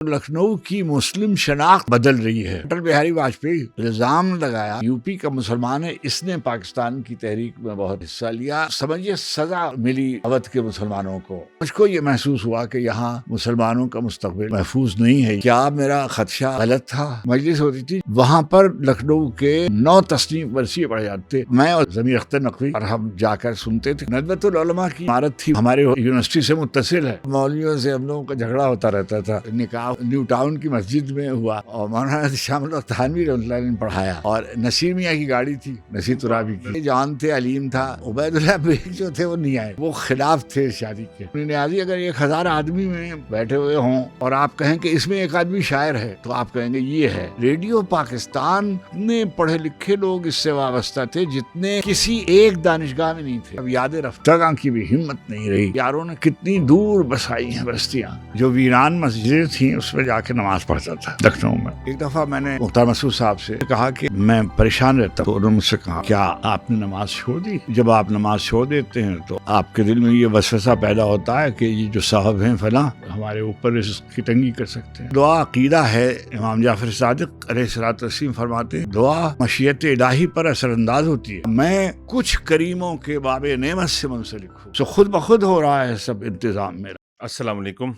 لکھنؤ کی مسلم شناخت بدل رہی ہے۔ اٹل بہاری واجپئی الزام لگایا یوپی کا مسلمان ہے، اس نے پاکستان کی تحریک میں بہت حصہ لیا، سمجھیے سزا ملی اودھ کے مسلمانوں کو۔ مجھ کو یہ محسوس ہوا کہ یہاں مسلمانوں کا مستقبل محفوظ نہیں ہے۔ کیا میرا خدشہ غلط تھا؟ مجلس ہوتی تھی، وہاں پر لکھنؤ کے 9 تصنیف ورثی پڑھے جاتے، میں اور ضمیر اختر نقوی اور ہم جا کر سنتے تھے۔ ندوۃ العلماء کی عمارت تھی، ہمارے یونیورسٹی سے متصل ہے، مولویوں سے ہم لوگوں کا جھگڑا ہوتا رہتا تھا۔ نکاح نیو ٹاؤن کی مسجد میں ہوا اور مولانا شامل تھانوی رحمۃ اللہ نے پڑھایا، اور نصیر میاں کی گاڑی تھی، نصیر ترابی کی، جان تھے، علیم تھا، عبید اللہ بیگ جو تھے وہ نہیں آئے، وہ خلاف تھے شادی کے۔ نیازی اگر 1000 آدمی میں بیٹھے ہوئے ہوں اور آپ کہیں کہ اس میں ایک آدمی شاعر ہے تو آپ کہیں گے یہ ہے۔ ریڈیو پاکستان اتنے پڑھے لکھے لوگ اس سے وابستہ تھے جتنے کسی ایک دانشگاہ میں نہیں تھے۔ اب یاد رفتگاں کی بھی ہمت نہیں رہی، یاروں نے کتنی دور بسائی ہیں بستیاں، جو ویران مسجدیں تھیں اس میں جا کے نماز پڑھتا تھا لکھنؤ میں۔ ایک دفعہ میں نے مختار مسعود صاحب سے کہا کہ میں پریشان رہتا ہوں، انہوں نے مجھ سے کہا کیا آپ نے نماز چھوڑ دی؟ جب آپ نماز چھوڑ دیتے ہیں تو آپ کے دل میں یہ وسوسہ پیدا ہوتا ہے کہ یہ جو صاحب ہیں فلاں ہمارے اوپر اس کی تنگی کر سکتے ہیں۔ دعا عقیدہ ہے، امام جعفر صادق علیہ الصلوۃ والتسلیم فرماتے ہیں دعا مشیت الہی پر اثر انداز ہوتی ہے۔ میں کچھ کریموں کے باب نعمت سے منسلک ہوں، سو خود بخود ہو رہا ہے سب انتظام میرا۔ السلام علیکم۔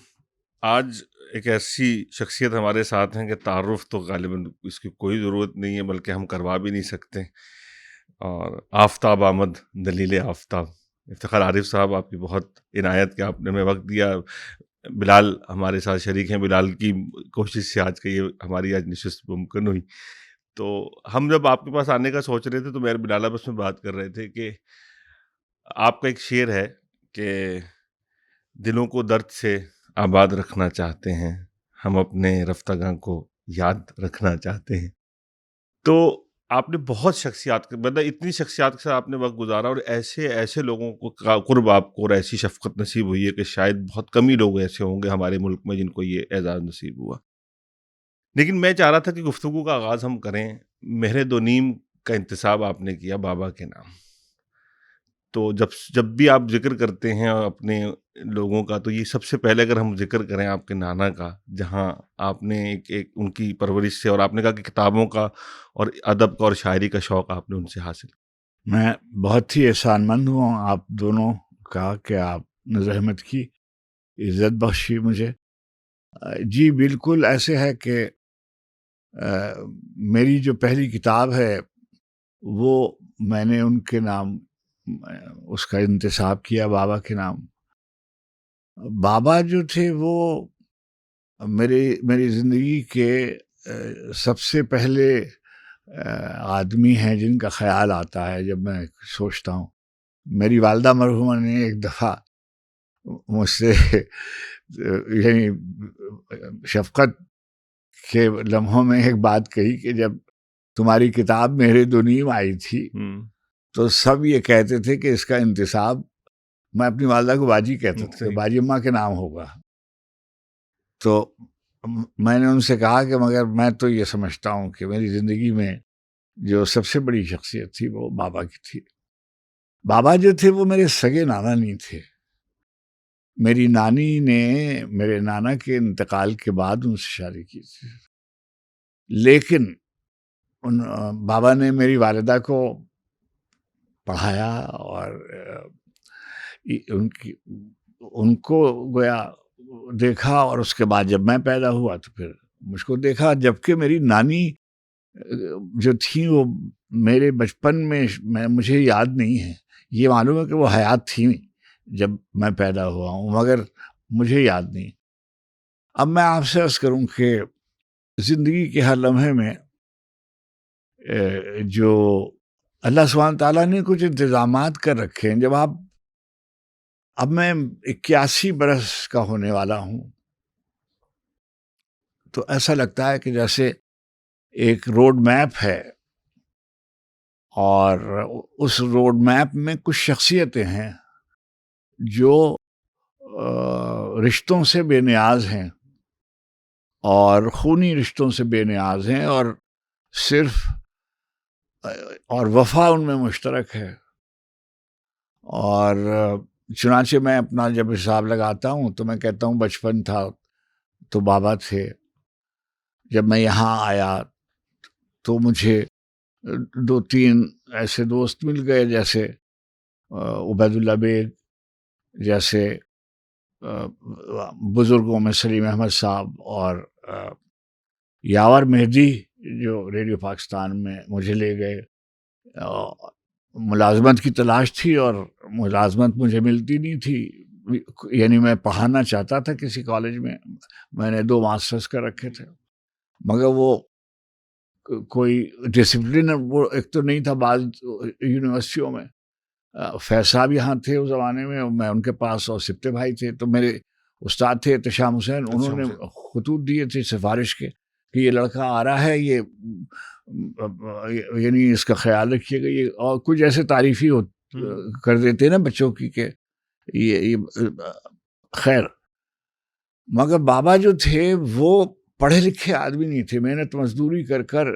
آج ایک ایسی شخصیت ہمارے ساتھ ہیں کہ تعارف تو غالباً اس کی کوئی ضرورت نہیں ہے، بلکہ ہم کروا بھی نہیں سکتے، اور آفتاب آمد دلیل آفتاب افتخار عارف صاحب، آپ کی بہت عنایت کہ آپ نے ہمیں وقت دیا۔ بلال ہمارے ساتھ شریک ہیں، بلال کی کوشش سے آج کا یہ ہماری آج نشست ممکن ہوئی۔ تو ہم جب آپ کے پاس آنے کا سوچ رہے تھے تو میرے بلال آپس میں بات کر رہے تھے کہ آپ کا ایک شعر ہے کہ دلوں کو درد سے آباد رکھنا چاہتے ہیں، ہم اپنے رفتگاں کو یاد رکھنا چاہتے ہیں۔ تو آپ نے بہت شخصیات مطلب اتنی شخصیات کے ساتھ آپ نے وقت گزارا، اور ایسے لوگوں کو قرب آپ کو اور ایسی شفقت نصیب ہوئی ہے کہ شاید بہت کم ہی لوگ ایسے ہوں گے ہمارے ملک میں جن کو یہ اعزاز نصیب ہوا۔ لیکن میں چاہ رہا تھا کہ گفتگو کا آغاز ہم کریں، مہر دو نیم کا انتساب آپ نے کیا بابا کے نام۔ تو جب بھی آپ ذکر کرتے ہیں اپنے لوگوں کا، تو یہ سب سے پہلے اگر ہم ذکر کریں آپ کے نانا کا، جہاں آپ نے ایک ان کی پرورش سے، اور آپ نے کہا کہ کتابوں کا اور ادب کا اور شاعری کا شوق آپ نے ان سے حاصل۔ میں بہت ہی احسان مند ہوں آپ دونوں کا کہ آپ نے زحمت کی، عزت بخشی مجھے۔ جی بالکل ایسے ہے کہ میری جو پہلی کتاب ہے وہ میں نے ان کے نام اس کا انتساب کیا، بابا کے نام۔ بابا جو تھے وہ میری زندگی کے سب سے پہلے آدمی ہیں جن کا خیال آتا ہے جب میں سوچتا ہوں۔ میری والدہ مرحومہ نے ایک دفعہ مجھ سے یعنی شفقت کے لمحوں میں ایک بات کہی کہ جب تمہاری کتاب مہر دو نیم آئی تھی تو سب یہ کہتے تھے کہ اس کا انتساب، میں اپنی والدہ کو باجی کہتا تھا، باجی اماں کے نام ہوگا۔ تو میں نے ان سے کہا کہ مگر میں تو یہ سمجھتا ہوں کہ میری زندگی میں جو سب سے بڑی شخصیت تھی وہ بابا کی تھی۔ بابا جو تھے وہ میرے سگے نانا نہیں تھے۔ میری نانی نے میرے نانا کے انتقال کے بعد ان سے شادی کی تھی، لیکن بابا نے میری والدہ کو پڑھایا اور ان کو گویا دیکھا، اور اس کے بعد جب میں پیدا ہوا تو پھر مجھ کو دیکھا، جبکہ میری نانی جو تھی وہ میرے بچپن میں مجھے یاد نہیں ہے، یہ معلوم ہے کہ وہ حیات تھی جب میں پیدا ہوا ہوں، مگر مجھے یاد نہیں۔ اب میں آپ سے عرض کروں کہ زندگی کے ہر لمحے میں جو اللہ سبحانہ تعالیٰ نے کچھ انتظامات کر رکھے ہیں، جب اب میں 81 برس کا ہونے والا ہوں تو ایسا لگتا ہے کہ جیسے ایک روڈ میپ ہے، اور اس روڈ میپ میں کچھ شخصیتیں ہیں جو رشتوں سے بے نیاز ہیں، اور خونی رشتوں سے بے نیاز ہیں، اور وفا ان میں مشترک ہے۔ اور چنانچہ میں اپنا جب حساب لگاتا ہوں تو میں کہتا ہوں بچپن تھا تو بابا تھے. جب میں یہاں آیا تو مجھے 2-3 ایسے دوست مل گئے، جیسے عبید اللہ بیگ، جیسے بزرگوں میں سلیم احمد صاحب، اور یاور مہدی جو ریڈیو پاکستان میں مجھے لے گئے. ملازمت کی تلاش تھی اور ملازمت مجھے ملتی نہیں تھی. یعنی میں پڑھانا چاہتا تھا کسی کالج میں نے 2 ماسٹرز کر رکھے تھے، مگر وہ کوئی ڈسپلن وہ ایک تو نہیں تھا. بعض یونیورسٹیوں میں فیض صاحب یہاں تھے اس زمانے میں، میں ان کے پاس، اور سبتے بھائی تھے. تو میرے استاد تھے احتشام حسین، انہوں نے خطوط دیے تھے سفارش کے کہ یہ لڑکا آ رہا ہے، یہ یعنی اس کا خیال رکھیے گا. یہ اور کچھ ایسے تعریفی کر دیتے نا بچوں کی کہ یہ خیر. مگر بابا جو تھے وہ پڑھے لکھے آدمی نہیں تھے، محنت مزدوری کر کر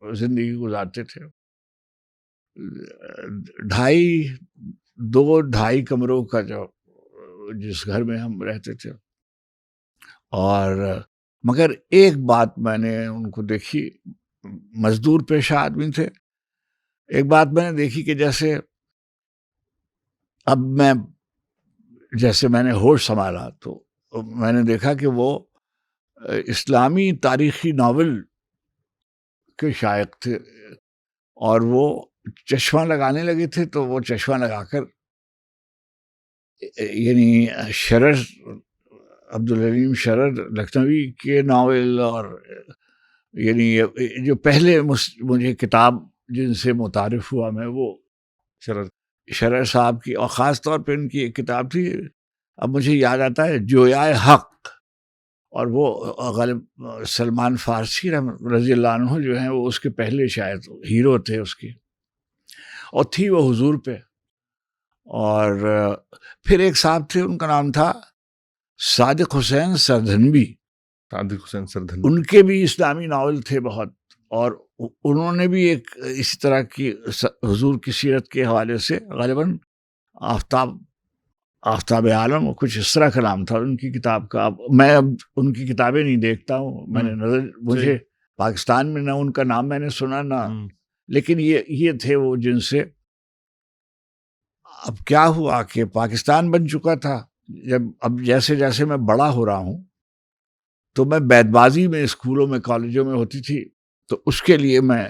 زندگی گزارتے تھے. 2-2.5 کمروں کا جس گھر میں ہم رہتے تھے. اور مگر ایک بات میں نے ان کو دیکھی، مزدور پیشہ آدمی تھے. ایک بات میں نے دیکھی کہ جیسے اب میں نے ہوش سنبھالا تو میں نے دیکھا کہ وہ اسلامی تاریخی ناول کے شائق تھے، اور وہ چشمہ لگانے لگے تھے. تو وہ چشمہ لگا کر یعنی شرر، عبدالحلیم شرر لکھنوی کے ناول، اور یعنی جو پہلے مجھے کتاب جن سے متعارف ہوا میں، وہ شرر صاحب کی، اور خاص طور پہ ان کی ایک کتاب تھی، اب مجھے یاد آتا ہے، جویائے حق. اور وہ غالب سلمان فارسی رضی اللہ عنہ جو ہیں، وہ اس کے پہلے شاید ہیرو تھے اس کی، اور تھی وہ حضور پہ. اور پھر ایک صاحب تھے، ان کا نام تھا صادق حسین سردھنوی. ان کے بھی اسلامی ناول تھے بہت، اور انہوں نے بھی ایک اسی طرح کی حضور کی سیرت کے حوالے سے، غالباً آفتاب عالم اور کچھ اس طرح کا نام تھا ان کی کتاب کا. میں اب ان کی کتابیں نہیں دیکھتا ہوں، میں نے مجھے پاکستان میں نہ ان کا نام میں نے سنا نہ، لیکن یہ تھے وہ جن سے. اب کیا ہوا کہ پاکستان بن چکا تھا. اب جیسے جیسے میں بڑا ہو رہا ہوں تو میں بیت بازی میں اسکولوں میں کالجوں میں ہوتی تھی، تو اس کے لیے میں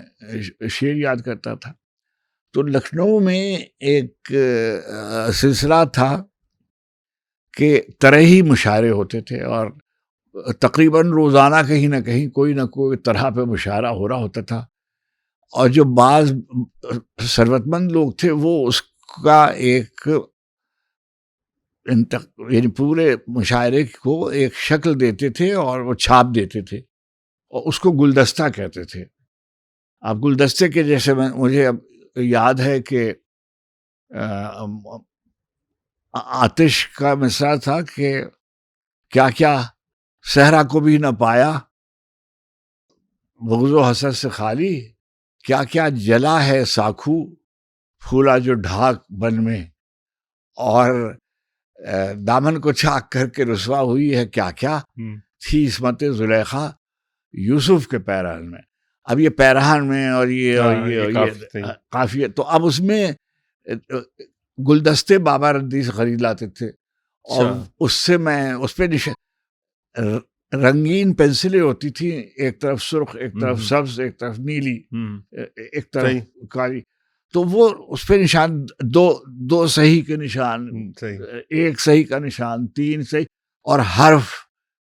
شعر یاد کرتا تھا. تو لکھنؤ میں ایک سلسلہ تھا کہ طرحی مشاعرے ہوتے تھے، اور تقریباً روزانہ کہیں نہ کہیں کوئی نہ کوئی طرح پہ مشاعرہ ہو رہا ہوتا تھا. اور جو بعض ثروت مند لوگ تھے وہ اس کا ایک یعنی پورے مشاعرے کو ایک شکل دیتے تھے اور وہ چھاپ دیتے تھے، اور اس کو گلدستہ کہتے تھے. اب گلدستے کے جیسے مجھے اب یاد ہے کہ آتش کا مصرع تھا کہ کیا کیا صحرا کو بھی نہ پایا بغض و حسد سے خالی، کیا کیا جلا ہے ساکھو پھولا جو ڈھاک بن میں، اور دامن کو چاک کر کے رسوا ہوئی ہے کیا کیا تھی عصمت زلیخا یوسف کے پیرہن میں. اب یہ پیرہن میں اور یہ قافیہ، تو اب اس میں گلدستے بابا ردی سے خرید لاتے تھے، اور اس سے میں اس پہ رنگین پینسلیں ہوتی تھیں، ایک طرف سرخ، ایک طرف سبز، ایک طرف نیلی، ایک طرف کالی. تو وہ اس پہ نشان دو صحیح کے نشان، ایک صحیح کا نشان، 3 صحیح، اور حرف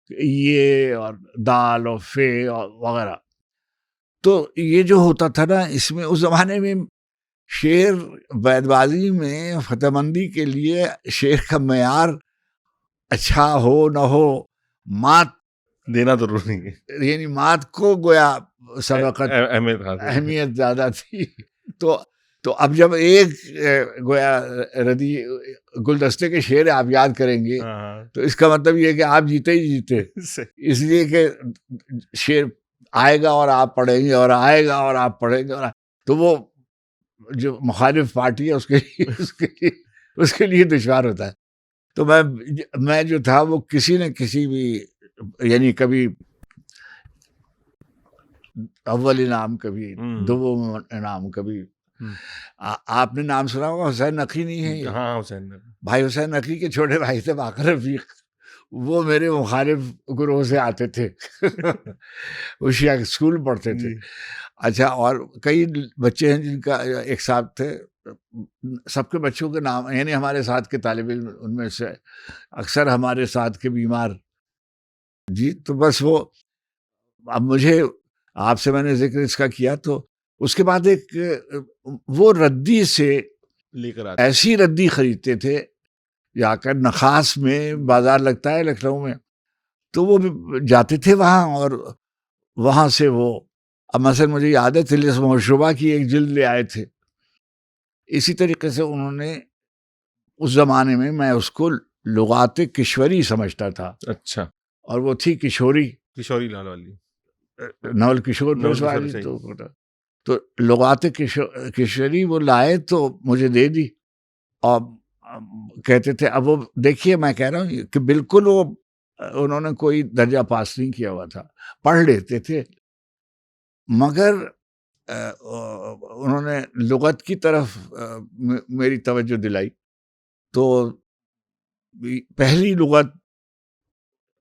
یہ اور دال اور فے اور وغیرہ. تو یہ جو ہوتا تھا نا، اس میں اس زمانے میں شعر بیت بازی میں فتح مندی کے لیے شعر کا معیار اچھا ہو نہ ہو، مات دینا ضروری ہے، یعنی مات کو گویا سبقت اہمیت زیادہ تھی. تو اب جب ایک گویا ردی گلدستے کے شعر آپ یاد کریں گے تو اس کا مطلب یہ ہے کہ آپ جیتے ہی جیتے، اس لیے کہ شعر آئے گا اور آپ پڑھیں گے، اور آئے گا اور آپ پڑھیں گے، اور تو وہ جو مخالف پارٹی ہے اس کے لیے دشوار ہوتا ہے. تو میں جو تھا وہ کسی نہ کسی بھی یعنی کبھی اول انعام کبھی دوم انعام کبھی. آپ نے نام سنا ہوگا حسین نقوی نہیں ہے یہ؟ ہاں حسین بھائی حسین نقوی کے چھوٹے بھائی تھے باقر رفیق, وہ میرے مخالف گروہ سے آتے تھے وہ شیعہ اسکول پڑھتے تھے. اچھا, اور کئی بچے ہیں جن کا ایک ساتھ تھے, سب کے بچوں کے نام یعنی ہمارے ساتھ کے طالب علم ان میں سے اکثر ہمارے ساتھ کے بیمار. جی تو بس وہ, اب مجھے آپ سے میں نے ذکر اس کا کیا تو اس کے بعد ایک وہ ردی سے لے کر آتے, ایسی ردی خریدتے تھے جا کر نخاس میں بازار لگتا ہے لکھنؤ میں, تو وہ جاتے تھے وہاں اور وہاں سے وہ, اب مثلا مجھے یاد ہے طلسم و شبہ کی ایک جلد لے آئے تھے. اسی طریقے سے انہوں نے اس زمانے میں اس کو لغات کشوری سمجھتا تھا. اچھا, اور وہ تھی کشوری لال والی, نول کشور پریس والی. تو لغات کشوری وہ لائے تو مجھے دے دی, اور کہتے تھے, اب وہ دیکھیے میں کہہ رہا ہوں کہ بالکل وہ انہوں نے کوئی درجہ پاس نہیں کیا ہوا تھا, پڑھ لیتے تھے, مگر انہوں نے لغت کی طرف میری توجہ دلائی. تو پہلی لغت,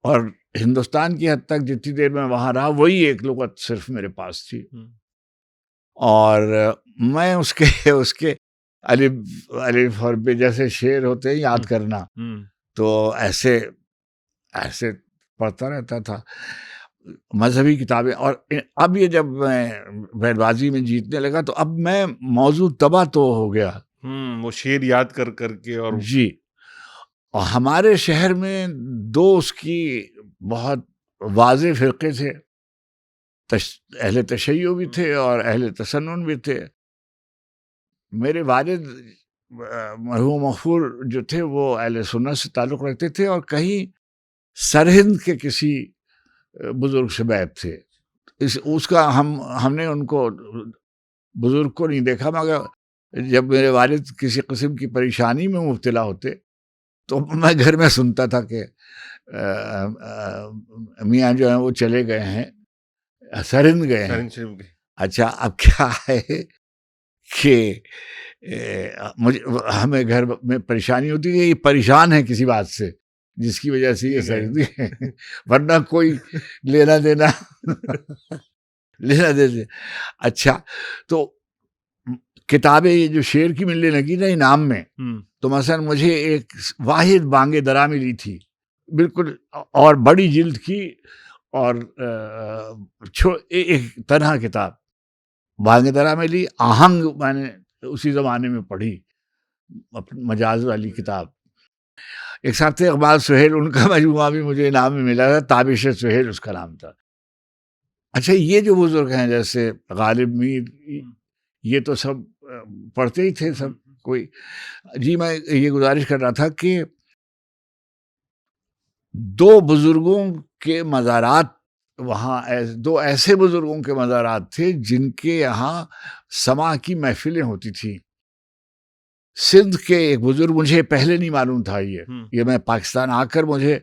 اور ہندوستان کی حد تک جتنی دیر میں وہاں رہا وہی ایک لغت صرف میرے پاس تھی, اور میں اس کے الف اور بے جیسے شعر ہوتے ہیں یاد کرنا, تو ایسے پڑھتا رہتا تھا. مذہبی کتابیں, اور اب یہ جب میں بیت بازی میں جیتنے لگا تو اب میں موضوع تباہ تو ہو گیا, وہ شعر یاد کر کے. اور جی, اور ہمارے شہر میں دو اس کی بہت واضح فرقے تھے, اہل تشیع بھی تھے اور اہل تسنن بھی تھے. میرے والد مرحوم مغفور جو تھے وہ اہل سنت سے تعلق رکھتے تھے, اور کہیں سرہند کے کسی بزرگ سے بیعت تھے. اس کا ہم نے ان کو بزرگ کو نہیں دیکھا, مگر جب میرے والد کسی قسم کی پریشانی میں مبتلا ہوتے تو میں گھر میں سنتا تھا کہ میاں جو ہیں وہ چلے گئے ہیں, سرہند گئے ہیں. اچھا, اب کیا ہے کہ ہمیں گھر میں پریشانی ہوتی ہے, یہ پریشان ہے کسی بات سے جس کی وجہ سے یہ سرہند ہے, ورنہ کوئی لینا دینا اچھا, تو کتابیں یہ جو شعر کی ملنے لگی نا انعام میں, تو مثلا مجھے ایک واحد بانگ درا ملی تھی بالکل, اور بڑی جلد کی, اور ایک تنہا کتاب بانگ درا ملی. آہنگ میں نے اسی زمانے میں پڑھی, مجاز والی کتاب. ایک صاحب تھے اقبال سہیل, ان کا مجموعہ بھی مجھے انعام میں ملا تھا, تابش سہیل اس کا نام تھا. اچھا, یہ جو بزرگ ہیں جیسے غالب میر, یہ تو سب پڑھتے ہی تھے سب کوئی. جی, میں یہ گزارش کر رہا تھا کہ دو بزرگوں کے مزارات وہاں, دو ایسے بزرگوں کے مزارات تھے جن کے یہاں سماع کی محفلیں ہوتی تھیں. سندھ کے ایک بزرگ, مجھے پہلے نہیں معلوم تھا یہ میں پاکستان آ کر مجھے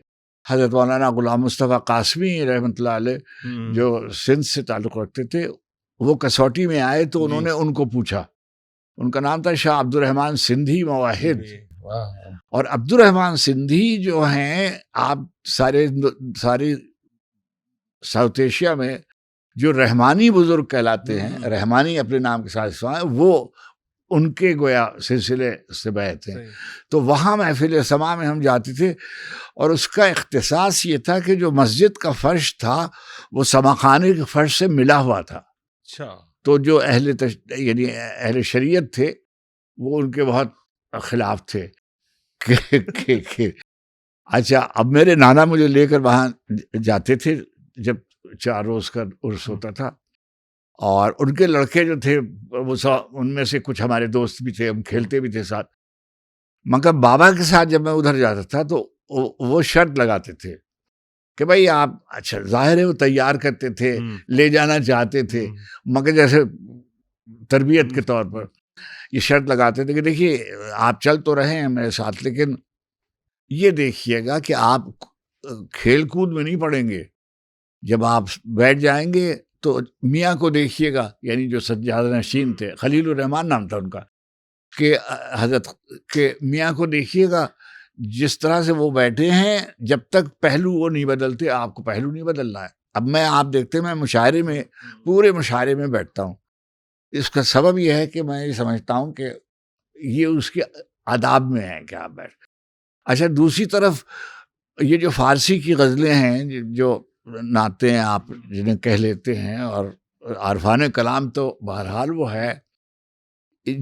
حضرت مولانا غلام مصطفیٰ قاسمی رحمۃ اللہ علیہ جو سندھ سے تعلق رکھتے تھے, وہ کسوٹی میں آئے تو انہوں نے ان کو پوچھا, ان کا نام تھا شاہ عبد الرحمن سندھی موحد. اور عبد الرحمن سندھی جو ہیں, آپ سارے ساؤتھ ایشیا میں جو رحمانی بزرگ کہلاتے ہیں, رحمانی اپنے نام کے ساتھ ہیں, وہ ان کے گویا سلسلے سے بیعت ہیں. تو وہاں محفل سماع میں ہم جاتے تھے, اور اس کا اختصاص یہ تھا کہ جو مسجد کا فرش تھا وہ سماع خانے کے فرش سے ملا ہوا تھا. اچھا, تو جو یعنی اہل شریعت تھے وہ ان کے بہت خلاف تھے کہ اچھا, اب میرے نانا مجھے لے کر وہاں جاتے تھے جب 4 روز کا عرس ہوتا تھا, اور ان کے لڑکے جو تھے وہ ان میں سے کچھ ہمارے دوست بھی تھے, ہم کھیلتے بھی تھے ساتھ. مگر بابا کے ساتھ جب میں ادھر جاتا تھا تو وہ شرط لگاتے تھے کہ بھائی آپ, اچھا ظاہر ہے وہ تیار کرتے تھے, لے جانا چاہتے تھے, مگر جیسے تربیت کے طور پر یہ شرط لگاتے تھے کہ دیکھیے آپ چل تو رہے ہیں میرے ساتھ, لیکن یہ دیکھیے گا کہ آپ کھیل کود میں نہیں پڑھیں گے. جب آپ بیٹھ جائیں گے تو میاں کو دیکھیے گا, یعنی جو سجادہ نشین تھے, خلیل الرحمان نام تھا ان کا, کہ حضرت کے میاں کو دیکھیے گا جس طرح سے وہ بیٹھے ہیں, جب تک پہلو وہ نہیں بدلتے آپ کو پہلو نہیں بدلنا ہے. اب میں آپ دیکھتے ہیں میں مشاعرے میں, پورے مشاعرے میں بیٹھتا ہوں. اس کا سبب یہ ہے کہ میں یہ سمجھتا ہوں کہ یہ اس کے آداب میں ہے کہ آپ بیٹھ. اچھا, دوسری طرف یہ جو فارسی کی غزلیں ہیں, جو نعتیں ہیں آپ جنہیں کہہ لیتے ہیں, اور عارفان کلام, تو بہرحال وہ ہے,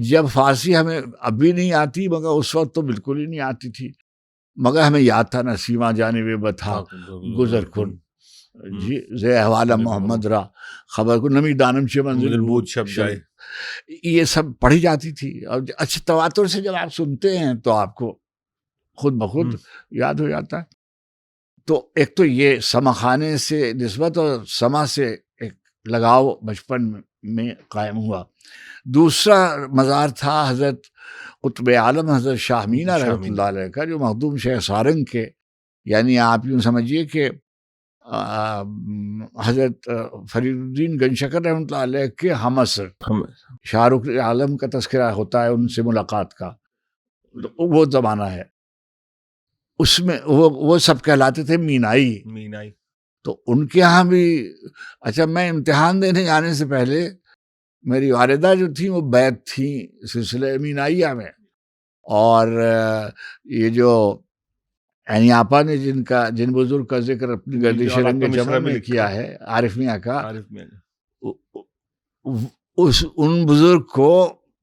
جب فارسی ہمیں اب بھی نہیں آتی, مگر اس وقت تو بالکل ہی نہیں آتی تھی, مگر ہمیں یاد تھا نسیمہ جانب بتھا گزر کن, جی زے احوال محمد را خبر کو نمی دانم چے منزل بود شب جائے, یہ سب پڑھی جاتی تھی. اور اچھا تواتر سے جب آپ سنتے ہیں تو آپ کو خود بخود یاد ہو جاتا ہے. تو ایک تو یہ سما خانے سے نسبت اور سما سے ایک لگاؤ بچپن میں قائم ہوا. دوسرا مزار تھا حضرت قطب عالم حضرت شاہ مینہ رحمۃ اللہ علیہ کا, جو مخدوم شیخ سارنگ کے, یعنی آپ یوں سمجھیے کہ حضرت فرید الدین گنج شکر رحمۃ اللہ علیہ کے ہم عصر شاہ رخ عالم کا تذکرہ ہوتا ہے ان سے ملاقات کا, وہ زمانہ ہے. اس میں وہ سب کہلاتے تھے مینائی. تو ان کے ہاں بھی, اچھا میں امتحان دینے جانے سے پہلے میری والدہ جو تھیں وہ بیت تھیں سلسلہ مینائیہ میں, اور یہ جو عینی آپا نے جن بزرگ کا ذکر اپنی گردش رنگ چمن میں کیا ہے, عارف میاں کا, ان بزرگ کو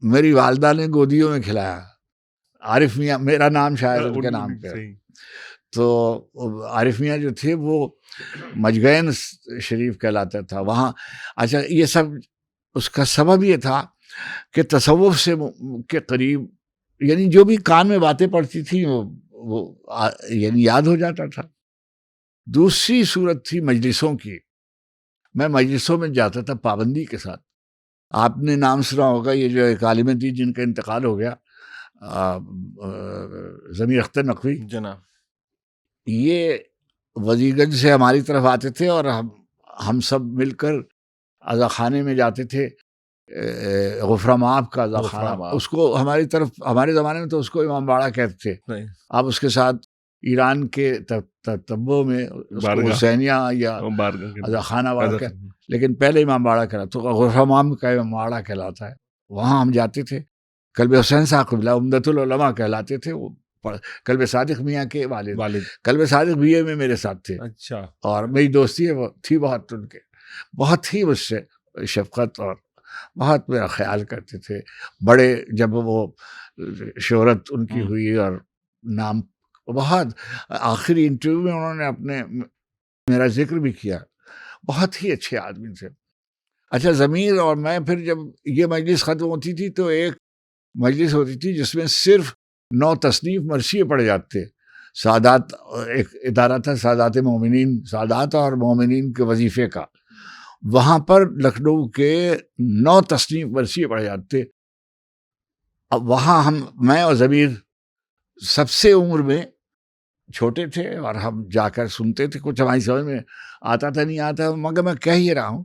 میری والدہ نے گودیوں میں کھلایا. عارف میاں میرا نام شاید ان کے نام پہ. تو عارف میاں جو تھے وہ مجگین شریف کہلاتا تھا وہاں. اچھا, یہ سب اس کا سبب یہ تھا کہ تصوف سے کے قریب, یعنی جو بھی کان میں باتیں پڑتی تھیں وہ یعنی یاد ہو جاتا تھا. دوسری صورت تھی مجلسوں کی. میں مجلسوں میں جاتا تھا پابندی کے ساتھ. آپ نے نام سنا ہوگا, یہ جو ایک عالم تھی جن کا انتقال ہو گیا, ضمیر اختر نقوی جناب, یہ وزیر گنج سے ہماری طرف آتے تھے, اور ہم سب مل کر عزا خانے میں جاتے تھے. غفرہ مآب کا عزا خانہ, اس کو ہماری طرف, ہمارے زمانے میں تو اس کو امام باڑہ کہتے تھے. آپ اس کے ساتھ ایران کے تتبوں میں اس کو حسینیہ یا عزا خانہ والا کہتے, لیکن پہلے امام باڑہ کہلاتا, تو غفرہ مآب کا امام باڑہ کہلاتا ہے. وہاں ہم جاتے تھے. قلب حسین صاحب قبلہ عمدۃ العلماء کہلاتے تھے, وہ قلب صادق میاں کے والد. قلب صادق بی اے میں میرے ساتھ تھے. اچھا, اور میری دوستی ہے وہ تھی بہت ان کے, بہت ہی مجھ سے شفقت اور بہت میرا خیال کرتے تھے. بڑے جب وہ شہرت ان کی ہوئی اور نام بہت, آخری انٹرویو میں انہوں نے اپنے میرا ذکر بھی کیا. بہت ہی اچھے آدمی تھے. اچھا, ضمیر اور میں پھر جب یہ مجلس ختم ہوتی تھی تو ایک مجلس ہوتی تھی جس میں صرف 9 تصنیف مرثیے پڑھے جاتے. سادات, ایک ادارہ تھا سادات مومنین, سادات اور مومنین کے وظیفے کا, وہاں پر لکھنؤ کے 9 تصنیف مرثیے پڑھے جاتے. اب وہاں میں اور ضمیر سب سے عمر میں چھوٹے تھے, اور ہم جا کر سنتے تھے. کچھ ہماری سمجھ میں آتا تھا نہیں آتا, مگر میں کہہ ہی رہا ہوں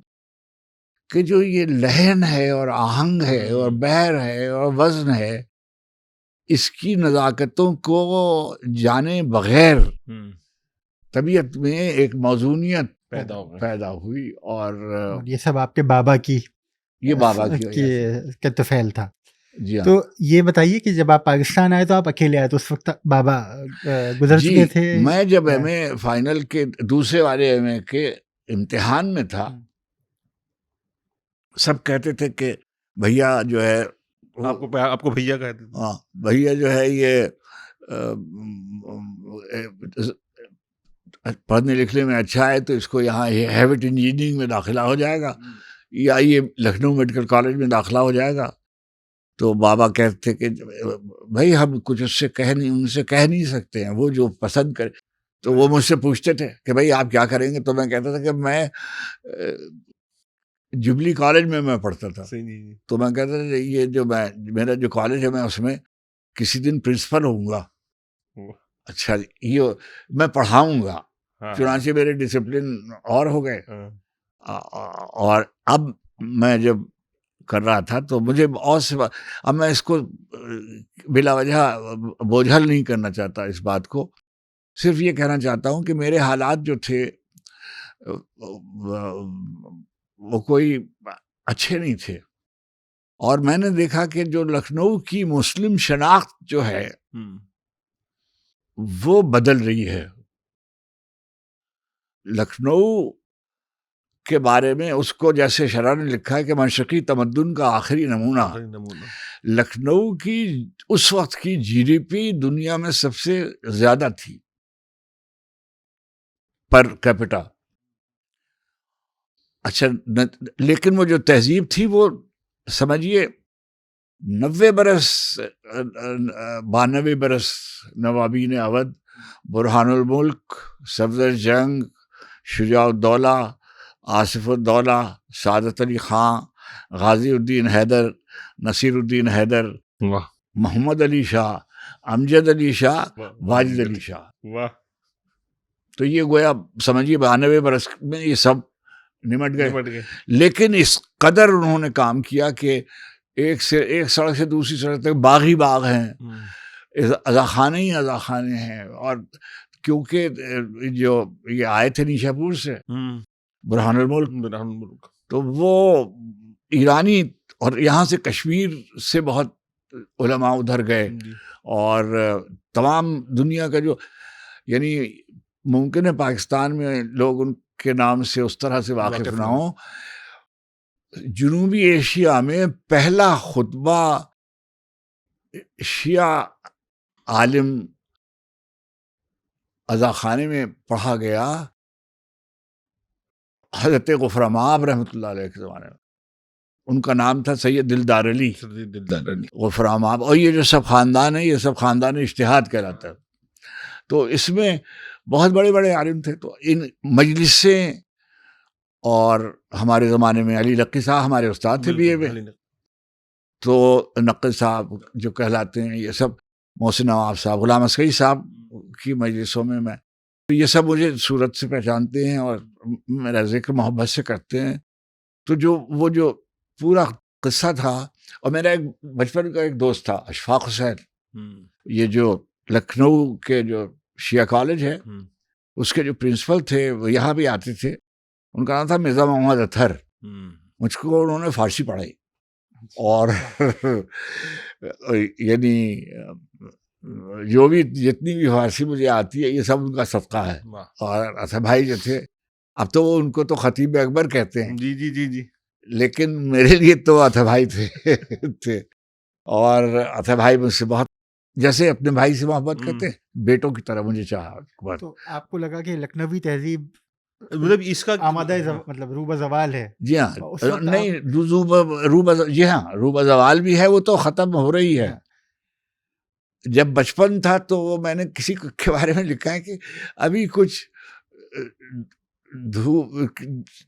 کہ جو یہ لہن ہے اور آہنگ ہے اور بحر ہے اور وزن ہے, اس کی نزاکتوں کو جانے بغیر طبیعت میں ایک موزونیت پیدا ہوئی. اور یہ سب آپ کے بابا کی, یہ بابا کی طفیل تھا. جی ہاں. تو یہ بتائیے کہ جب آپ پاکستان آئے تو آپ اکیلے آئے, تو اس وقت بابا گزر چکے تھے؟ میں جب ایم اے فائنل کے دوسرے والے ایم اے کے امتحان میں تھا, سب کہتے تھے کہ بھیا جو ہے, آپ کو بھیا کہتے تھے. ہاں, بھیا جو ہے یہ پڑھنے لکھنے میں اچھا ہے تو اس کو یہاں ہیوٹ انجینئرنگ میں داخلہ ہو جائے گا, یا یہ لکھنؤ میڈیکل کالج میں داخلہ ہو جائے گا. تو بابا کہتے تھے کہ بھائی ہم کچھ ان سے کہہ نہیں سکتے ہیں, وہ جو پسند کرے. تو وہ مجھ سے پوچھتے تھے کہ بھائی آپ کیا کریں گے, تو میں کہتا تھا کہ میں جبلی کالج میں پڑھتا تھا. تو میں کہتا تھا یہ جو میرا جو کالج ہے میں اس میں کسی دن پرنسپل ہوں گا. اچھا, یہ میں پڑھاؤں گا. ہاں چنانچہ میرے ڈسپلن اور ہو گئے. ہاں اور اب میں جب کر رہا تھا تو مجھے اور سے اب میں اس کو بلا وجہ بوجھل نہیں کرنا چاہتا اس بات کو. صرف یہ کہنا چاہتا ہوں کہ میرے حالات جو تھے وہ کوئی اچھے نہیں تھے. اور میں نے دیکھا کہ جو لکھنؤ کی مسلم شناخت جو ہے وہ بدل رہی ہے. لکھنؤ کے بارے میں اس کو جیسے شرح نے لکھا ہے کہ مشرقی تمدن کا آخری نمونہ. لکھنؤ کی اس وقت کی جی ڈی پی دنیا میں سب سے زیادہ تھی پر کیپٹا. اچھا لیکن وہ جو تہذیب تھی وہ سمجھیے 92 برس نوابین اودھ، برہان الملک، صفدر جنگ، شجاع الدولہ، آصف الدولہ، سعادت علی خان، غازی الدین حیدر، نصیر الدین حیدر، محمد علی شاہ، امجد علی شاہ، واجد علی شاہ. واہ. تو یہ گویا سمجھیے 92 برس میں یہ سب نمٹ گئے. لیکن اس قدر انہوں نے کام کیا کہ ایک سڑک سے دوسری سڑک تک باغ ہی باغ ہیں، اذاخانے ہی اذاخانے ہیں. اور کیونکہ جو یہ آئے تھے نیشا پور سے برہان الملک، تو وہ ایرانی اور یہاں سے کشمیر سے بہت علماء ادھر گئے. اور تمام دنیا کا جو یعنی ممکن ہے پاکستان میں لوگ ان کے نام سے اس طرح سے واقف نہ ہوں. جنوبی ایشیا میں پہلا خطبہ شیعہ عالم اذاخانے میں پڑھا گیا حضرت غفرہ مآب رحمۃ اللہ علیہ کے زمانے میں. ان کا نام تھا سید دلدار علی غفرہ مآب. اور یہ جو سب خاندان ہے یہ سب خاندان اجتہاد کہلاتا ہے. تو اس میں بہت بڑے بڑے عالم تھے. تو ان مجلسیں، اور ہمارے زمانے میں علی لقی صاحب ہمارے استاد تھے بی اے میں، تو نقی صاحب جو کہلاتے ہیں یہ سب، محسن نواب صاحب، غلام عسکری صاحب کی مجلسوں میں تو یہ سب مجھے صورت سے پہچانتے ہیں اور میرا ذکر محبت سے کرتے ہیں. تو وہ جو پورا قصہ تھا. اور میرا ایک بچپن کا ایک دوست تھا اشفاق حسین، یہ جو لکھنؤ کے جو شیعہ کالج ہے اس کے جو پرنسپل تھے وہ یہاں بھی آتے تھے. ان کا نام تھا مرزا محمد اطہر. مجھ کو انہوں نے فارسی پڑھائی، اور یعنی جو بھی جتنی بھی فارسی مجھے آتی ہے یہ سب ان کا صدقہ ہے. اور اطہر بھائی جو تھے، اب تو وہ ان کو تو خطیب اکبر کہتے ہیں، جی لیکن میرے لیے تو اطہر بھائی تھے. اور اطہر بھائی مجھ سے بہت جیسے اپنے بھائی سے محبت کرتے ہیں، بیٹوں کی طرح مجھے چاہا. تو آپ کو لگا کہ لکھنوی تہذیب مطلب اس کا آمادہ مطلب روبہ زوال ہے؟ جی ہاں، نہیں جی ہاں روبہ زوال بھی ہے، وہ تو ختم ہو رہی ہے. جب بچپن تھا تو وہ میں نے کسی کے بارے میں لکھا ہے کہ ابھی کچھ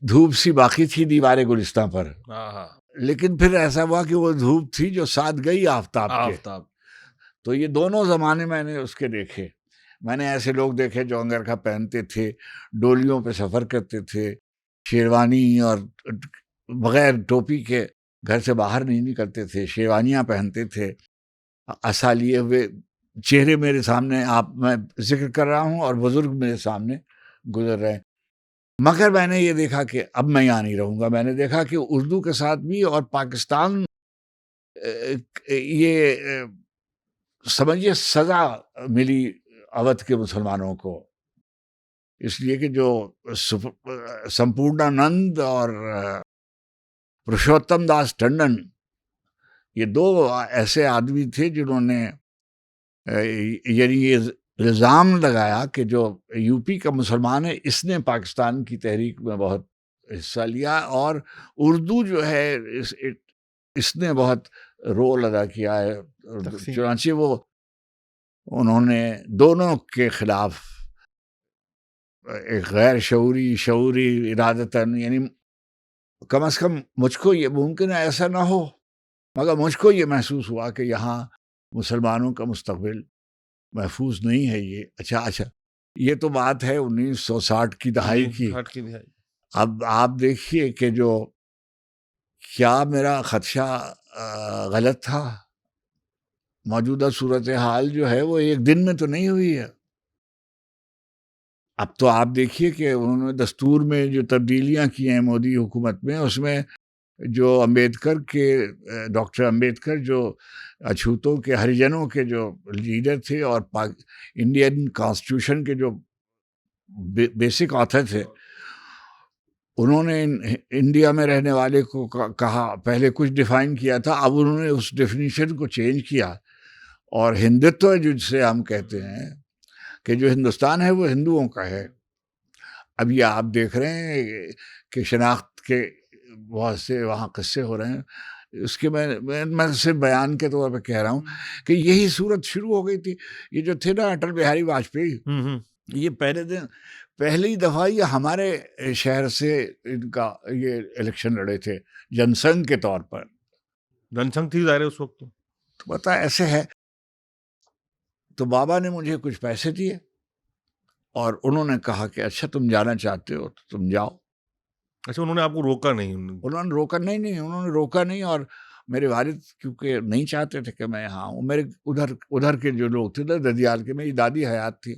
دھوپ سی باقی تھی دیوار گلستان پر، لیکن پھر ایسا ہوا کہ وہ دھوپ تھی جو ساتھ گئی آفتاب کے. تو یہ دونوں زمانے میں نے اس کے دیکھے. میں نے ایسے لوگ دیکھے جو انگرکھا پہنتے تھے، ڈولیوں پہ سفر کرتے تھے، شیروانی اور بغیر ٹوپی کے گھر سے باہر نہیں نکلتے تھے، شیروانیاں پہنتے تھے، عصا لیے ہوئے. چہرے میرے سامنے میں ذکر کر رہا ہوں اور بزرگ میرے سامنے گزر رہے ہیں. مگر میں نے یہ دیکھا کہ اب میں یہاں نہیں رہوں گا. میں نے دیکھا کہ اردو کے ساتھ بھی، اور پاکستان یہ سمجھیے سزا ملی اودھ کے مسلمانوں کو، اس لیے کہ جو سمپورنانند اور پرشوتم داس ٹنڈن، یہ دو ایسے آدمی تھے جنہوں نے یعنی یہ الزام لگایا کہ جو یو پی کا مسلمان ہے اس نے پاکستان کی تحریک میں بہت حصہ لیا، اور اردو جو ہے اس نے بہت رول ادا کیا ہے. چنانچہ انہوں نے دونوں کے خلاف ایک غیر شعوری ارادتاً، یعنی کم از کم مجھ کو یہ ممکن ہے ایسا نہ ہو، مگر مجھ کو یہ محسوس ہوا کہ یہاں مسلمانوں کا مستقبل محفوظ نہیں ہے. یہ اچھا یہ تو بات ہے 1960 کی دہائی کی. 60 کی دہائی. اب آپ دیکھیے کہ جو کیا میرا خدشہ غلط تھا. موجودہ صورتحال جو ہے وہ ایک دن میں تو نہیں ہوئی ہے. اب تو آپ دیکھیے کہ انہوں نے دستور میں جو تبدیلیاں کی ہیں مودی حکومت میں، اس میں جو امبیڈکر کے ڈاکٹر امبیڈکر جو اچھوتوں کے ہریجنوں کے جو لیڈر تھے اور انڈین کانسٹیٹیوشن کے جو بیسک آتھر تھے، انہوں نے انڈیا میں رہنے والے کو کہا، پہلے کچھ ڈیفائن کیا تھا، اب انہوں نے اس ڈیفینیشن کو چینج کیا. اور ہندوتو جسے ہم کہتے ہیں کہ جو ہندوستان ہے وہ ہندوؤں کا ہے. اب یہ آپ دیکھ رہے ہیں کہ شناخت کے بہت سے وہاں قصے ہو رہے ہیں. اس کے میں صرف بیان کے طور پہ کہہ رہا ہوں کہ یہی صورت شروع ہو گئی تھی. یہ جو تھے نا اٹل بہاری واجپئی، یہ پہلی دفعہ یہ ہمارے شہر سے ان کا یہ الیکشن لڑے تھے جن سنگھ کے طور پر. جن سنگھ تھی ظاہر اس وقت. تو پتا ایسے ہے. تو بابا نے مجھے کچھ پیسے دیے اور انہوں نے کہا کہ اچھا تم جانا چاہتے ہو تو تم جاؤ. اچھا، انہوں نے آپ کو روکا نہیں؟ انہوں نے روکا نہیں. اور میرے والد کیونکہ نہیں چاہتے تھے کہ میں یہاں ہوں. میرے ادھر کے جو لوگ تھے ددیال کے، میری دادی حیات تھی،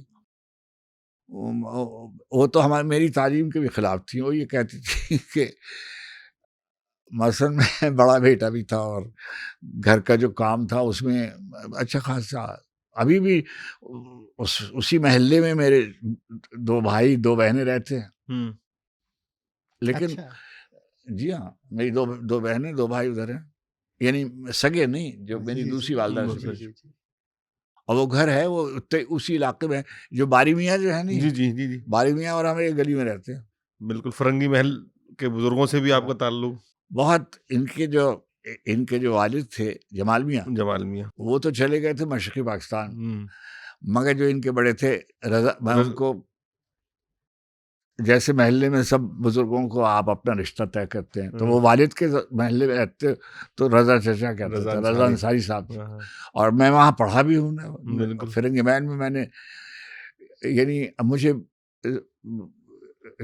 وہ تو میری تعلیم کے بھی خلاف تھی. وہ یہ کہتی تھی کہ مثلاً میں بڑا بیٹا بھی تھا اور گھر کا جو کام تھا اس میں اچھا خاصا، ابھی بھی اسی محلے میں میرے 2 بھائی 2 بہنیں رہتے ہیں. لیکن جی ہاں، میری 2 بہنیں 2 بھائی ادھر ہیں، یعنی سگے نہیں، جو میری دوسری والدہ سے. اور وہ گھر ہے وہ اسی علاقے میں جو باری میاں جو ہے نہیں. جی باری میاں اور ہم ایک گلی میں رہتے ہیں. بالکل. فرنگی محل کے بزرگوں سے بھی آپ کا تعلق بہت. ان کے جو والد تھے جمال میاں، وہ تو چلے گئے تھے مشرقی پاکستان، مگر جو ان کے بڑے تھے رضا، میں ان کو جیسے محلے میں سب بزرگوں کو آپ اپنا رشتہ طے کرتے ہیں، تو وہ والد کے محلے میں رہتے تو رضا چچا کہتے تھے، رضا انصاری صاحب. اور میں وہاں پڑھا بھی ہوں فرنگی محل میں. نے یعنی مجھے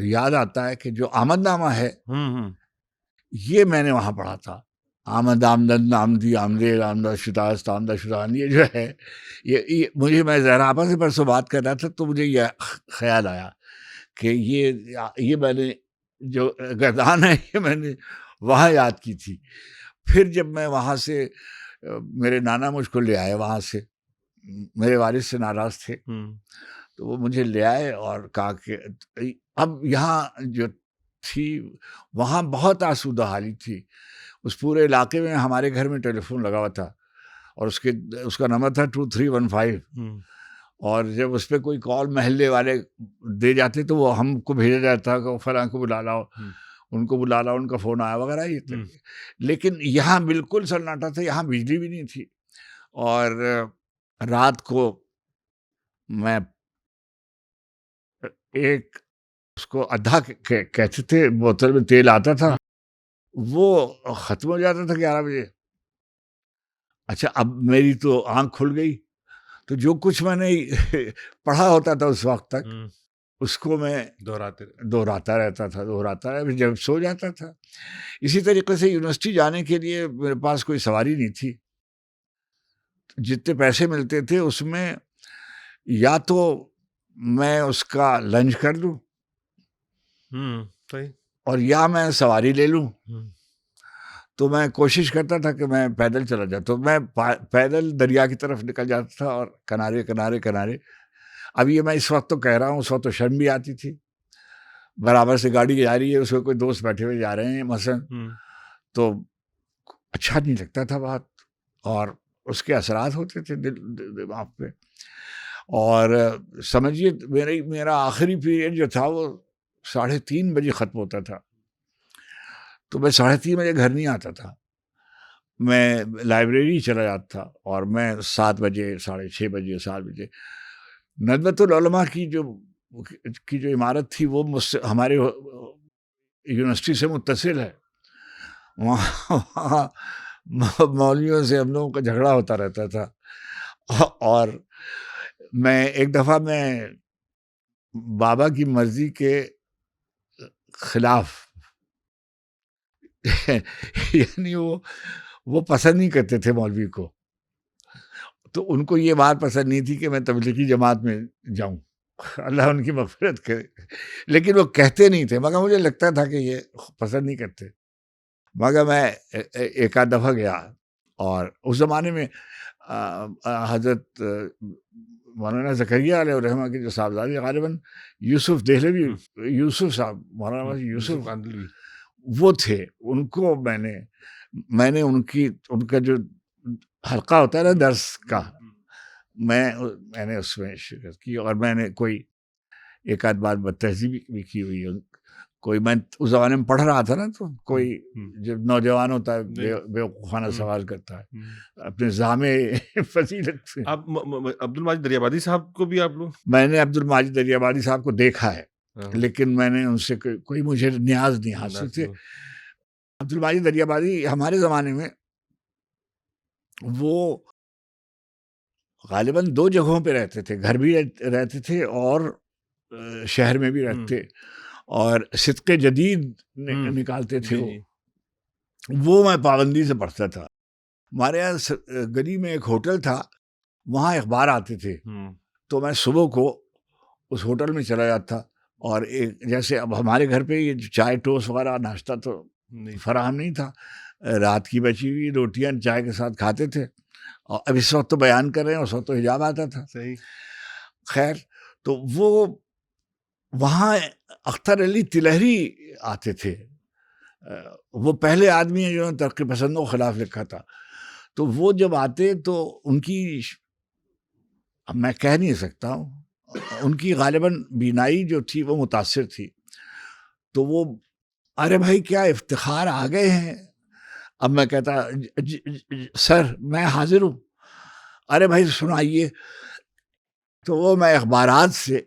یاد آتا ہے کہ جو آمد نامہ ہے یہ میں نے وہاں پڑھا تھا. آمد آمدن آمدی آمدے آمدہ شداست آمدہ شدان، یہ جو ہے یہ مجھے، میں زہرا آپا سے پرسوں بات کر رہا تھا تو مجھے یہ خیال آیا کہ یہ میں نے جو گردان ہے یہ میں نے وہاں یاد کی تھی. پھر جب میں وہاں سے، میرے نانا مجھ کو لے آئے وہاں سے، میرے والد سے ناراض تھے تو وہ مجھے لے آئے اور کہا کہ اب یہاں جو تھی وہاں بہت آسودہ حالی تھی. اس پورے علاقے میں ہمارے گھر میں ٹیلی فون لگا ہوا تھا اور اس کا نمبر تھا 2315. اور جب اس پہ کوئی کال محلے والے دے جاتے تو وہ ہم کو بھیجا جاتا کہ فلاں کو بلا لاؤ، ان کو بلا لاؤ، ان کا فون آیا وغیرہ. یہ لیکن یہاں بالکل سناٹا تھا، یہاں بجلی بھی نہیں تھی. اور رات کو میں ایک اس کو ادھا کہتے تھے، بوتل میں تیل آتا تھا، وہ ختم ہو جاتا تھا 11 بجے. اچھا، اب میری تو آنکھ کھل گئی تو جو کچھ میں نے پڑھا ہوتا تھا اس وقت تک اس کو میں دہراتا رہتا تھا. جب سو جاتا تھا. اسی طریقے سے یونیورسٹی جانے کے لیے میرے پاس کوئی سواری نہیں تھی. جتنے پیسے ملتے تھے اس میں یا تو میں اس کا لنچ کر لوں اور یا میں سواری لے لوں. تو میں کوشش کرتا تھا کہ میں پیدل چلا جاتا. تو میں پیدل دریا کی طرف نکل جاتا تھا اور کنارے. اب یہ میں اس وقت تو کہہ رہا ہوں، اس وقت تو شرم بھی آتی تھی. برابر سے گاڑی جا رہی ہے، اس میں کوئی دوست بیٹھے ہوئے جا رہے ہیں مثلا، تو اچھا نہیں لگتا تھا بات، اور اس کے اثرات ہوتے تھے دماغ پہ. اور سمجھیے میرا آخری پیریڈ جو تھا وہ 3:30 بجے ختم ہوتا تھا. تو میں 3:30 بجے گھر نہیں آتا تھا، میں لائبریری چلا جاتا تھا. اور میں 7 بجے 6:30 بجے 7 بجے ندوۃ العلماء کی جو عمارت تھی وہ ہمارے یونیورسٹی سے متصل ہے. وہاں مولویوں سے ہم لوگوں کا جھگڑا ہوتا رہتا تھا. اور میں ایک دفعہ بابا کی مرضی کے خلاف یعنی وہ پسند نہیں کرتے تھے مولوی کو، تو ان کو یہ بات پسند نہیں تھی کہ میں تبلیغی جماعت میں جاؤں، اللہ ان کی مغفرت کرے، لیکن وہ کہتے نہیں تھے، مگر مجھے لگتا تھا کہ یہ پسند نہیں کرتے۔ مگر میں ایک آدھ دفعہ گیا، اور اس زمانے میں حضرت مولانا زکریا علیہ الرحمہ کے جو صاحبزادے غالباً یوسف دہلوی، یوسف صاحب، مولانا یوسف وہ تھے، ان کو میں نے ان کا جو حلقہ ہوتا ہے نا درس کا، میں نے اس میں شرکت کی، اور میں نے کوئی ایک آدھ بات بدتہذیبی بھی کی ہوئی ہے، کوئی میں اس زمانے میں پڑھ رہا تھا نا، تو کوئی جب نوجوان ہوتا ہے بیوقوفانہ سوال کرتا ہے اپنے زامے فضیلت سے۔ آپ عبد الماجد دریابادی صاحب کو بھی آپ لوگ؟ میں نے عبد الماجد دریابادی صاحب کو دیکھا ہے، لیکن میں نے ان سے کوئی مجھے نیاز نہیں حاصل تھے۔ عبد الماجد دریابادی ہمارے زمانے میں وہ غالباً 2 جگہوں پہ رہتے تھے، گھر بھی رہتے تھے اور شہر میں بھی رہتے، اور صدق جدید نکالتے تھے وہ میں پابندی سے پڑھتا تھا۔ ہمارے یہاں گلی میں ایک ہوٹل تھا، وہاں اخبار آتے تھے، تو میں صبح کو اس ہوٹل میں چلا جاتا، اور جیسے اب ہمارے گھر پہ یہ چائے ٹوسٹ وغیرہ ناشتہ تو فراہم نہیں تھا، رات کی بچی ہوئی روٹیاں چائے کے ساتھ کھاتے تھے، اور اب اس وقت تو بیان کر رہے ہیں، اس وقت تو حجاب آتا تھا۔ صحیح۔ خیر، تو وہ وہاں اختر علی تلہری آتے تھے، وہ پہلے آدمی ہیں جنہوں نے ترقی پسندوں کے خلاف لکھا تھا، تو وہ جب آتے تو ان کی، اب میں کہہ نہیں سکتا ہوں، ان کی غالباً بینائی جو تھی وہ متاثر تھی، تو وہ ارے بھائی کیا افتخار آ گئے ہیں، اب میں کہتا سر میں حاضر ہوں، ارے بھائی سنائیے، تو وہ میں اخبارات سے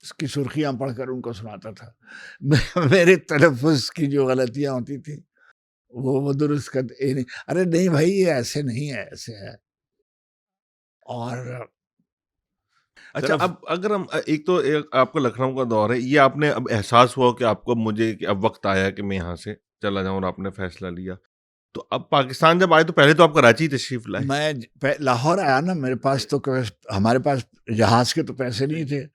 اس کی سرخیاں پڑھ کر ان کو سناتا تھا، میرے تلفظ کی جو غلطیاں ہوتی تھیں وہ درست کرتے، نہیں ارے نہیں بھائی یہ ایسے نہیں ہے، ایسے ہے۔ اور اچھا، اب اگر ہم ایک تو آپ کا لکھنؤ کا دور ہے، یہ آپ نے اب احساس ہوا کہ آپ کو مجھے کہ اب وقت آیا کہ میں یہاں سے چلا جاؤں، اور آپ نے فیصلہ لیا، تو اب پاکستان جب آئے تو پہلے تو آپ کراچی تشریف لائے؟ میں لاہور آیا نا، میرے پاس تو ہمارے پاس جہاز کے تو پیسے نہیں تھے،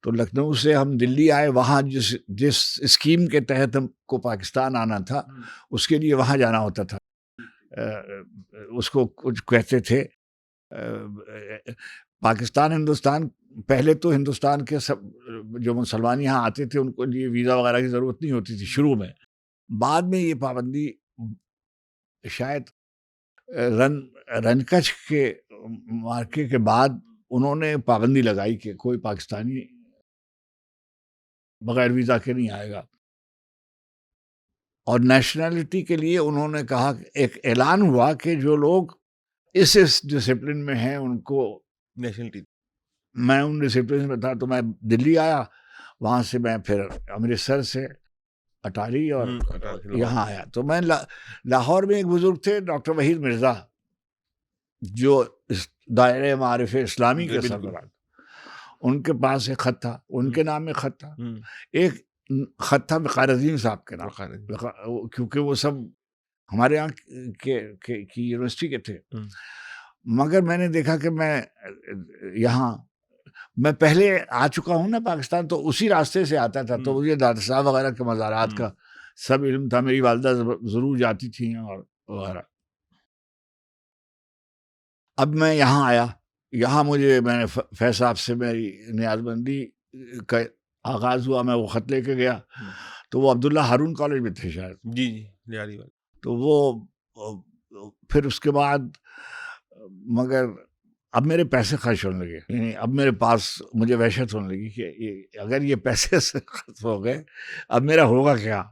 تو لکھنؤ سے ہم دلی آئے، وہاں جس اسکیم کے تحت ہم کو پاکستان آنا تھا اس کے لیے وہاں جانا ہوتا تھا، اس کو کچھ کہتے تھے پاکستان ہندوستان، پہلے تو ہندوستان کے سب جو مسلمان یہاں آتے تھے ان کو لیے ویزا وغیرہ کی ضرورت نہیں ہوتی تھی شروع میں، بعد میں یہ پابندی شاید رنکچ کے مارکے کے بعد انہوں نے پابندی لگائی کہ کوئی پاکستانی بغیر ویزا کے نہیں آئے گا، اور نیشنلٹی کے لیے انہوں نے کہا، ایک اعلان ہوا کہ جو لوگ اس ڈسپلن میں ہیں ان کو نیشنلٹی۔ میں ان ڈسپلن میں تھا، تو میں دلی آیا، وہاں سے میں پھر امرتسر سے اٹاری اور یہاں آیا، تو میں لاہور میں ایک بزرگ تھے ڈاکٹر وحید مرزا جو دائرہ معارف اسلامی کے سربراہ، ان کے پاس ایک خط تھا، ان کے نام میں خط تھا، ایک خط تھا وقار عظیم صاحب کے نام، کیونکہ وہ سب ہمارے یہاں کی یونیورسٹی کے تھے، مگر میں نے دیکھا کہ میں پہلے آ چکا ہوں نا پاکستان، تو اسی راستے سے آتا تھا، تو مجھے دادا صاحب وغیرہ کے مزارات کا سب علم تھا، میری والدہ ضرور جاتی تھیں اور وغیرہ۔ اب میں یہاں آیا، یہاں میں نے فیض صاحب سے میری نیاز بندی کا آغاز ہوا، میں وہ خط لے کے گیا، تو وہ عبداللہ ہارون کالج میں تھے شاید، جی لیاری والے، تو وہ پھر اس کے بعد، مگر اب میرے پیسے خرچ ہونے لگے، یعنی اب میرے پاس مجھے وحشت ہونے لگی کہ اگر یہ پیسے سے ختم ہو گئے اب میرا ہوگا کیا۔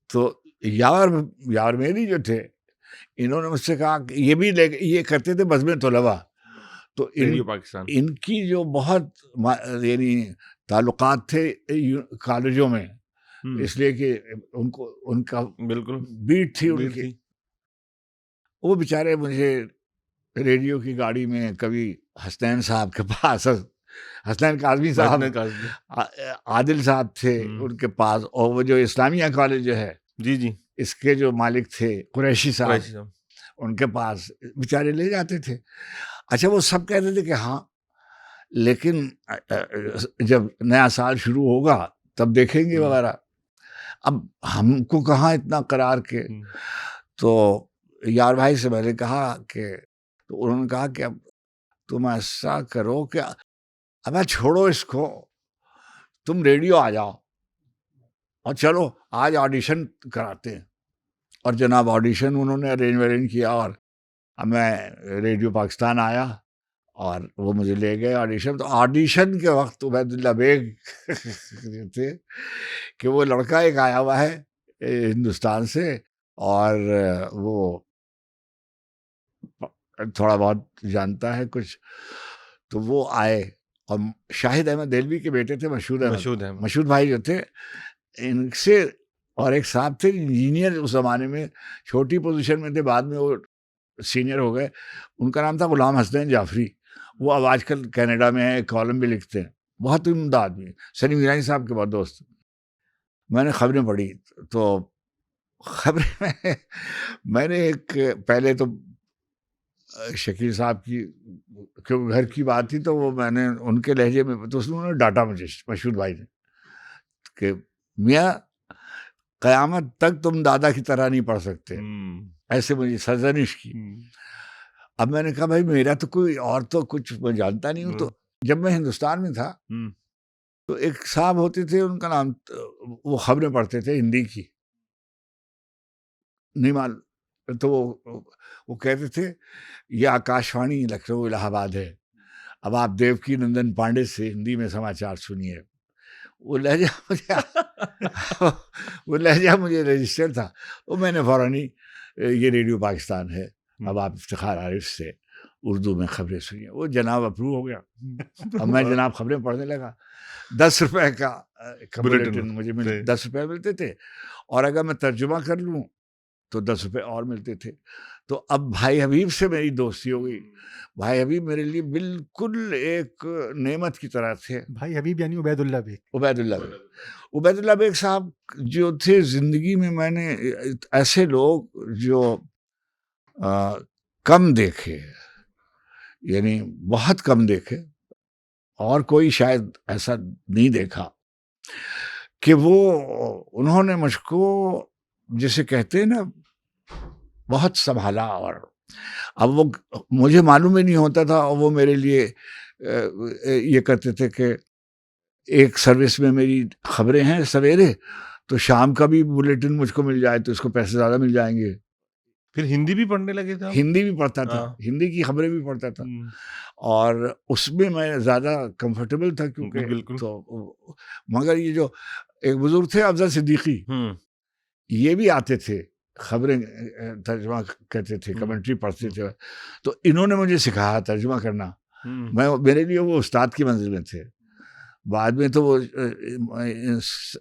تو یار میری جو تھے انہوں نے مجھ سے کہا کہ یہ کرتے تھے بزم طلبہ، تو ان کی جو بہت یعنی تعلقات تھے کالجوں میں، اس لیے کہ ان کا بالکل بیٹ تھی ان کی، وہ بیچارے مجھے ریڈیو کی گاڑی میں کبھی حسنین صاحب کے پاس حسنین کاظمی صاحب، حسنین کاظمی، عادل صاحب تھے ان کے پاس، اور وہ جو اسلامیہ کالج جو ہے جی جی، اس کے جو مالک تھے قریشی صاحب، قریشی صاحب، ان کے پاس بیچارے لے جاتے تھے. اچھا وہ سب کہتے تھے کہ ہاں لیکن جب نیا سال شروع ہوگا تب دیکھیں گے وغیرہ. اب ہم کو کہاں اتنا قرار کے. تو یار بھائی سے میں نے کہا کہ، تو انہوں نے کہا کہ اب تم ایسا کرو کہ اب چھوڑو اس کو، تم ریڈیو آ جاؤ اور چلو آج آڈیشن کراتے ہیں. اور جناب آڈیشن انہوں نے ارینج کیا، اور اب میں ریڈیو پاکستان آیا اور وہ مجھے لے گئے آڈیشن. تو آڈیشن کے وقت عبید اللہ بیگ جو تھے کہ وہ لڑکا ایک آیا ہوا ہے ہندوستان سے، اور وہ تھوڑا بہت جانتا ہے کچھ، تو وہ آئے. اور شاہد احمد دہلوی کے بیٹے تھے مشہود بھائی جو تھے، ان سے، اور ایک صاحب تھے انجینئر اس زمانے میں، چھوٹی پوزیشن میں تھے، بعد میں وہ سینئر ہو گئے. ان کا نام تھا غلام حسنین جعفری. وہ اب آج کل کینیڈا میں ہے، کالم بھی لکھتے ہیں، بہت عمدہ آدمی. سلیم ایرانی صاحب کے بہت دوست. میں نے خبریں پڑھی تو خبریں میں نے ایک پہلے تو شکیل صاحب کی کیونکہ گھر کی بات تھی تو وہ میں نے ان کے لہجے میں، تو انہوں نے ڈانٹا مجھے مشہور بھائی نے کہ میاں قیامت تک تم دادا کی طرح نہیں پڑھ سکتے، ایسے مجھے سرزنش کی. اب میں نے کہا بھائی میرا تو کوئی اور تو کچھ میں جانتا نہیں ہوں. تو جب میں ہندوستان میں تھا تو ایک صاحب ہوتے تھے، ان کا نام، وہ خبریں پڑھتے تھے ہندی کی، نہیں معلوم. تو وہ کہتے تھے یہ آکاشوانی لکھنؤ الہ آباد ہے، اب آپ دیوکی نندن پانڈے سے ہندی میں سماچار سنیے. وہ لہجہ مجھے رجسٹر تھا. وہ میں نے فوراً ہی، یہ ریڈیو پاکستان ہے، اب آپ افتخار عارف سے اردو میں خبریں سنیے. وہ جناب اپروو ہو گیا. اب میں جناب خبریں پڑھنے لگا. 10 روپے کا بلیٹن مجھے 10 روپے ملتے تھے، اور اگر میں ترجمہ کر لوں تو 10 روپے اور ملتے تھے. تو اب بھائی حبیب سے میری دوستی ہو گئی. بھائی حبیب میرے لیے بالکل ایک نعمت کی طرح تھے. بھائی حبیب یعنی عبید اللہ بیگ صاحب جو تھے زندگی میں نے ایسے لوگ جو کم دیکھے، یعنی بہت کم دیکھے، اور کوئی شاید ایسا نہیں دیکھا کہ وہ انہوں نے مجھ کو جسے کہتے ہیں نا بہت سنبھالا. اور اب وہ مجھے معلوم ہی نہیں ہوتا تھا، اور وہ میرے لیے یہ کرتے تھے کہ ایک سروس میں میری خبریں ہیں سویرے، تو شام کا بھی بلیٹن مجھ کو مل جائے تو اس کو پیسے زیادہ مل جائیں گے. پھر ہندی بھی پڑھنے لگے تھے؟ ہندی بھی پڑھتا تھا، ہندی کی خبریں بھی پڑھتا تھا، اور اس میں میں زیادہ کمفرٹیبل تھا کیونکہ بالکل. تو مگر یہ جو ایک بزرگ تھے افضل صدیقی، یہ بھی آتے تھے، خبریں ترجمہ کرتے تھے، کمنٹری پڑھتے تھے. تو انہوں نے مجھے سکھایا ترجمہ کرنا. میرے لیے وہ استاد کی منزل میں تھے. بعد میں تو وہ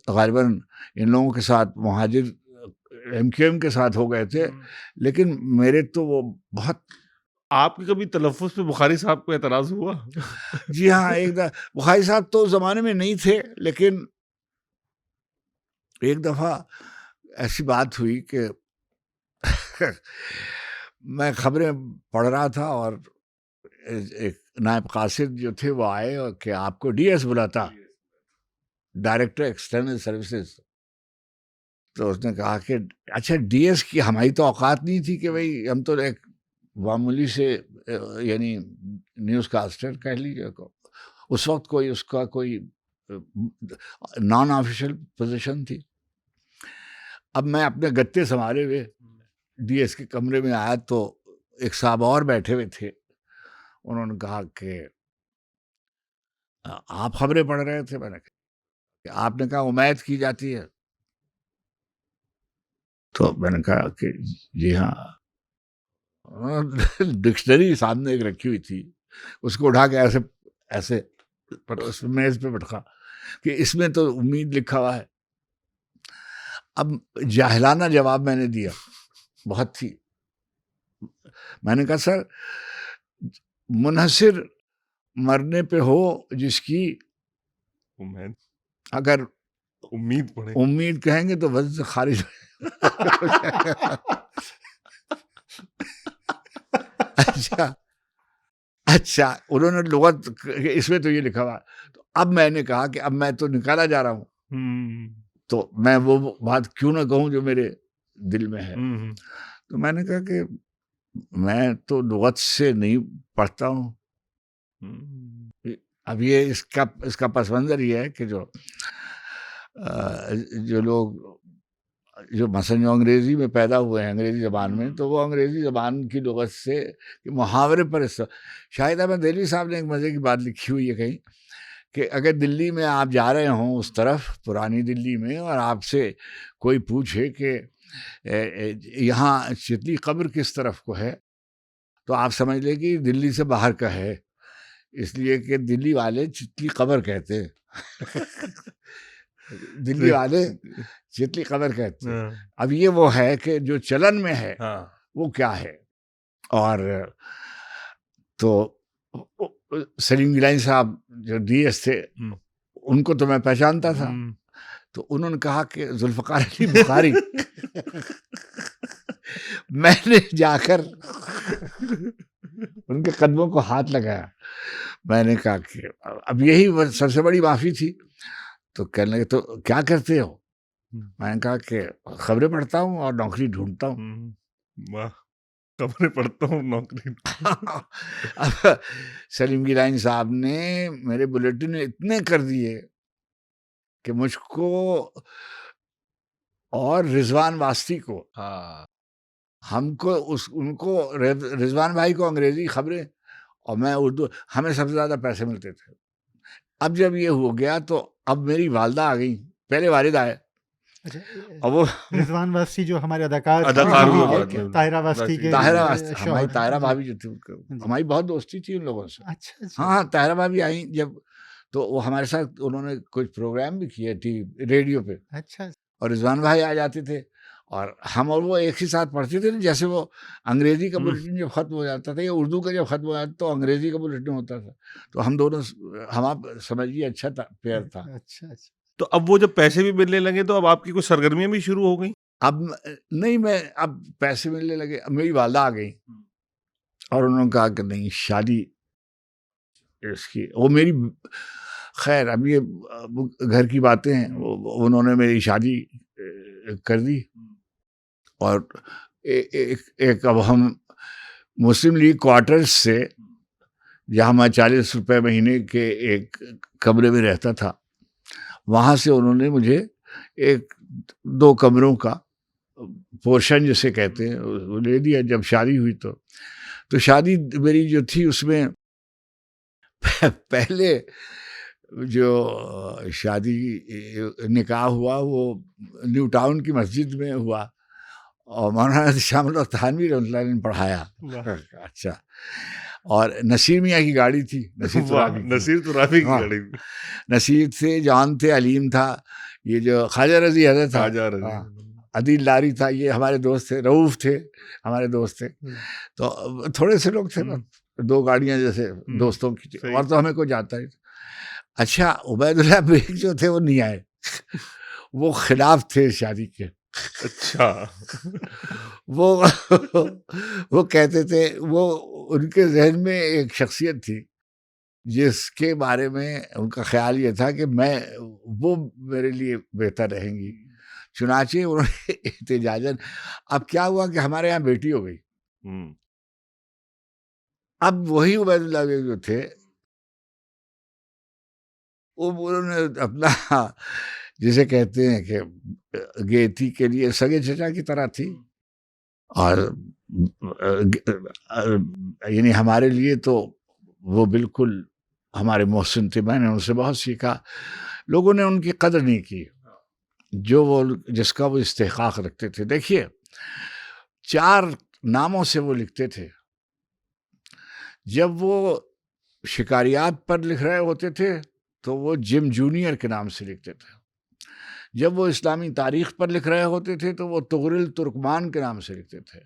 غالباً ان لوگوں کے ساتھ مہاجر MQM کے ساتھ ہو گئے تھے، لیکن میرے تو وہ بہت. آپ کے کبھی تلفظ پہ بخاری صاحب کو اعتراض ہوا؟ جی ہاں، ایک بخاری صاحب تو زمانے میں نہیں تھے، لیکن ایک دفعہ ایسی بات ہوئی کہ میں خبریں پڑھ رہا تھا، اور ایک نائب قاصد جو تھے وہ آئے اور کہ آپ کو DS بلاتا، ڈائریکٹر ایکسٹرنل سروسز. تو اس نے کہا کہ اچھا DS کی ہماری تو اوقات نہیں تھی کہ بھائی ہم تو ایک معمولی سے یعنی نیوز کاسٹر کہہ لیجیے. اس وقت کوئی اس کا کوئی نان آفیشیل پوزیشن تھی. اب میں اپنے گتے سنبھالے ہوئے DS کے کمرے میں آیا تو ایک صاحب اور بیٹھے ہوئے تھے. انہوں نے کہا کہ آپ خبریں پڑھ رہے تھے؟ میں نے کہا کہ آپ نے کہا امید کی جاتی ہے. تو میں نے کہا کہ جی ہاں. ڈکشنری سامنے ایک رکھی ہوئی تھی، اس کو اٹھا کے ایسے اس میز پہ بٹھا کہ اس میں تو امید لکھا ہوا ہے. اب جاہلانہ جواب میں نے دیا بہت تھی. میں نے کہا سر منحصر مرنے پہ ہو جس کی امید اگر امید پڑے امید کہیں گے تو وزن سے خارج ہو جائے گا. اچھا انہوں نے لغت اس میں تو یہ لکھا ہوا. تو اب میں نے کہا کہ اب میں تو نکالا جا رہا ہوں تو میں وہ بات کیوں نہ کہوں جو میرے دل میں ہے. تو میں نے کہا کہ میں تو لغت سے نہیں پڑھتا ہوں. اب یہ اس کا پس منظر یہ ہے کہ جو لوگ جو مثلا جو انگریزی میں پیدا ہوئے ہیں انگریزی زبان میں تو وہ انگریزی زبان کی لغت سے محاورے پر شاہد احمد دہلوی صاحب نے ایک مزے کی بات لکھی ہوئی ہے کہیں کہ اگر دلی میں آپ جا رہے ہوں اس طرف پرانی دلی میں اور آپ سے کوئی پوچھے کہ یہاں چتلی قبر کس طرف کو ہے تو آپ سمجھ لیں کہ دلی سے باہر کا ہے اس لیے کہ دلی والے چتلی قبر کہتے ہیں. دلی والے چتلی قبر کہتے ہیں. اب یہ وہ ہے کہ جو چلن میں ہے وہ کیا ہے. اور تو سلیم گیلانی صاحب جو ڈی ایس تھے ان کو تو میں پہچانتا تھا تو انہوں نے کہا کہ ذوالفقار علی بخاری. میں نے جا کر ان کے قدموں کو ہاتھ لگایا. میں نے کہا کہ اب یہی سب سے بڑی معافی تھی. تو کہنے لگے تو کیا کرتے ہو. میں نے کہا کہ خبریں پڑھتا ہوں اور نوکری ڈھونڈتا ہوں. خبریں پڑھتا ہوں نوکری. اب سلیم گیلانی صاحب نے میرے بلیٹن اتنے کر دیے کہ مجھ کو اور رضوان واسطی کو ہم کو ان کو رضوان بھائی کو انگریزی خبریں اور میں اردو ہمیں سب سے زیادہ پیسے ملتے تھے. اب جب یہ ہو گیا تو اب میری والدہ آ گئی. پہلے والد آئے اور وہ رضوان واسطی جو ہمارے اداکار طاہرہ واسطی کے ہماری طاہرہ بھابھی جو تھی ہماری بہت دوستی تھی ان لوگوں سے. ہاں طاہرہ بھابھی آئیں جب تو وہ ہمارے ساتھ انہوں نے کچھ پروگرام بھی کیے تھی ریڈیو پہ. اچھا. اور رضوان بھائی آ جاتے تھے اور ہم اور وہ ایک ہی ساتھ پڑھتے تھے. جیسے وہ انگریزی کا بلیٹن جب ختم ہو جاتا تھا یا اردو کا جب ختم ہو جاتا تو انگریزی کا بلیٹن ہوتا تھا تو ہم دونوں ہم آپ سمجھیے اچھا پیئر تھا. اچھا. تو اب وہ جب پیسے بھی ملنے لگے تو اب آپ کی کچھ سرگرمیاں بھی شروع ہو گئیں. اب نہیں میں اب پیسے ملنے لگے. میری والدہ آ گئی اور انہوں نے کہا کہ نہیں شادی اس کی وہ میری خیر اب یہ گھر کی باتیں ہیں. انہوں نے میری شادی کر دی اور ایک اب ہم مسلم لیگ کوارٹرز سے جہاں میں 40 روپے مہینے کے ایک کمرے میں رہتا تھا وہاں سے انہوں نے مجھے ایک 2 کمروں کا پورشن جسے کہتے ہیں وہ لے دیا. جب شادی ہوئی تو شادی میری جو تھی اس میں پہلے جو شادی نکاح ہوا وہ نیو ٹاؤن کی مسجد میں ہوا اور مولانا شامل تھانوی رحمۃ اللہ علیہ نے پڑھایا. اچھا. اور نصیر میاں کی گاڑی تھی. نصیر ترابی کی گاڑی. نصیر تھے جان تھے علیم تھا یہ جو خواجہ رضی حضرت تھا عدیل لاری تھا یہ ہمارے دوست تھے. رؤوف تھے ہمارے دوست تھے. تو تھوڑے سے لوگ تھے 2 گاڑیاں جیسے دوستوں کی تھی اور تو ہمیں کوئی جاتا ہی. اچھا عبید اللہ بیگ جو تھے وہ نہیں آئے. وہ خلاف تھے شادی کے. اچھا. وہ کہتے تھے وہ ان کے ذہن میں ایک شخصیت تھی جس کے بارے میں ان کا خیال یہ تھا کہ وہ میرے لیے بہتر رہیں گی. چنانچہ انہوں نے احتجاجاً اب کیا ہوا کہ ہمارے یہاں بیٹی ہو گئی. اب وہی عبید اللہ بیگ جو تھے انہوں نے اپنا جسے کہتے ہیں کہ گیتی کے لیے سگے چچا کی طرح تھی اور یعنی ہمارے لیے تو وہ بالکل ہمارے محسن تھے. میں نے ان سے بہت سیکھا. لوگوں نے ان کی قدر نہیں کی جو وہ جس کا وہ استحقاق رکھتے تھے. دیکھیے 4 ناموں سے وہ لکھتے تھے. جب وہ شکاریات پر لکھ رہے ہوتے تھے تو وہ جم جونیئر کے نام سے لکھتے تھے. جب وہ اسلامی تاریخ پر لکھ رہے ہوتے تھے تو وہ تغرل ترکمان کے نام سے لکھتے تھے.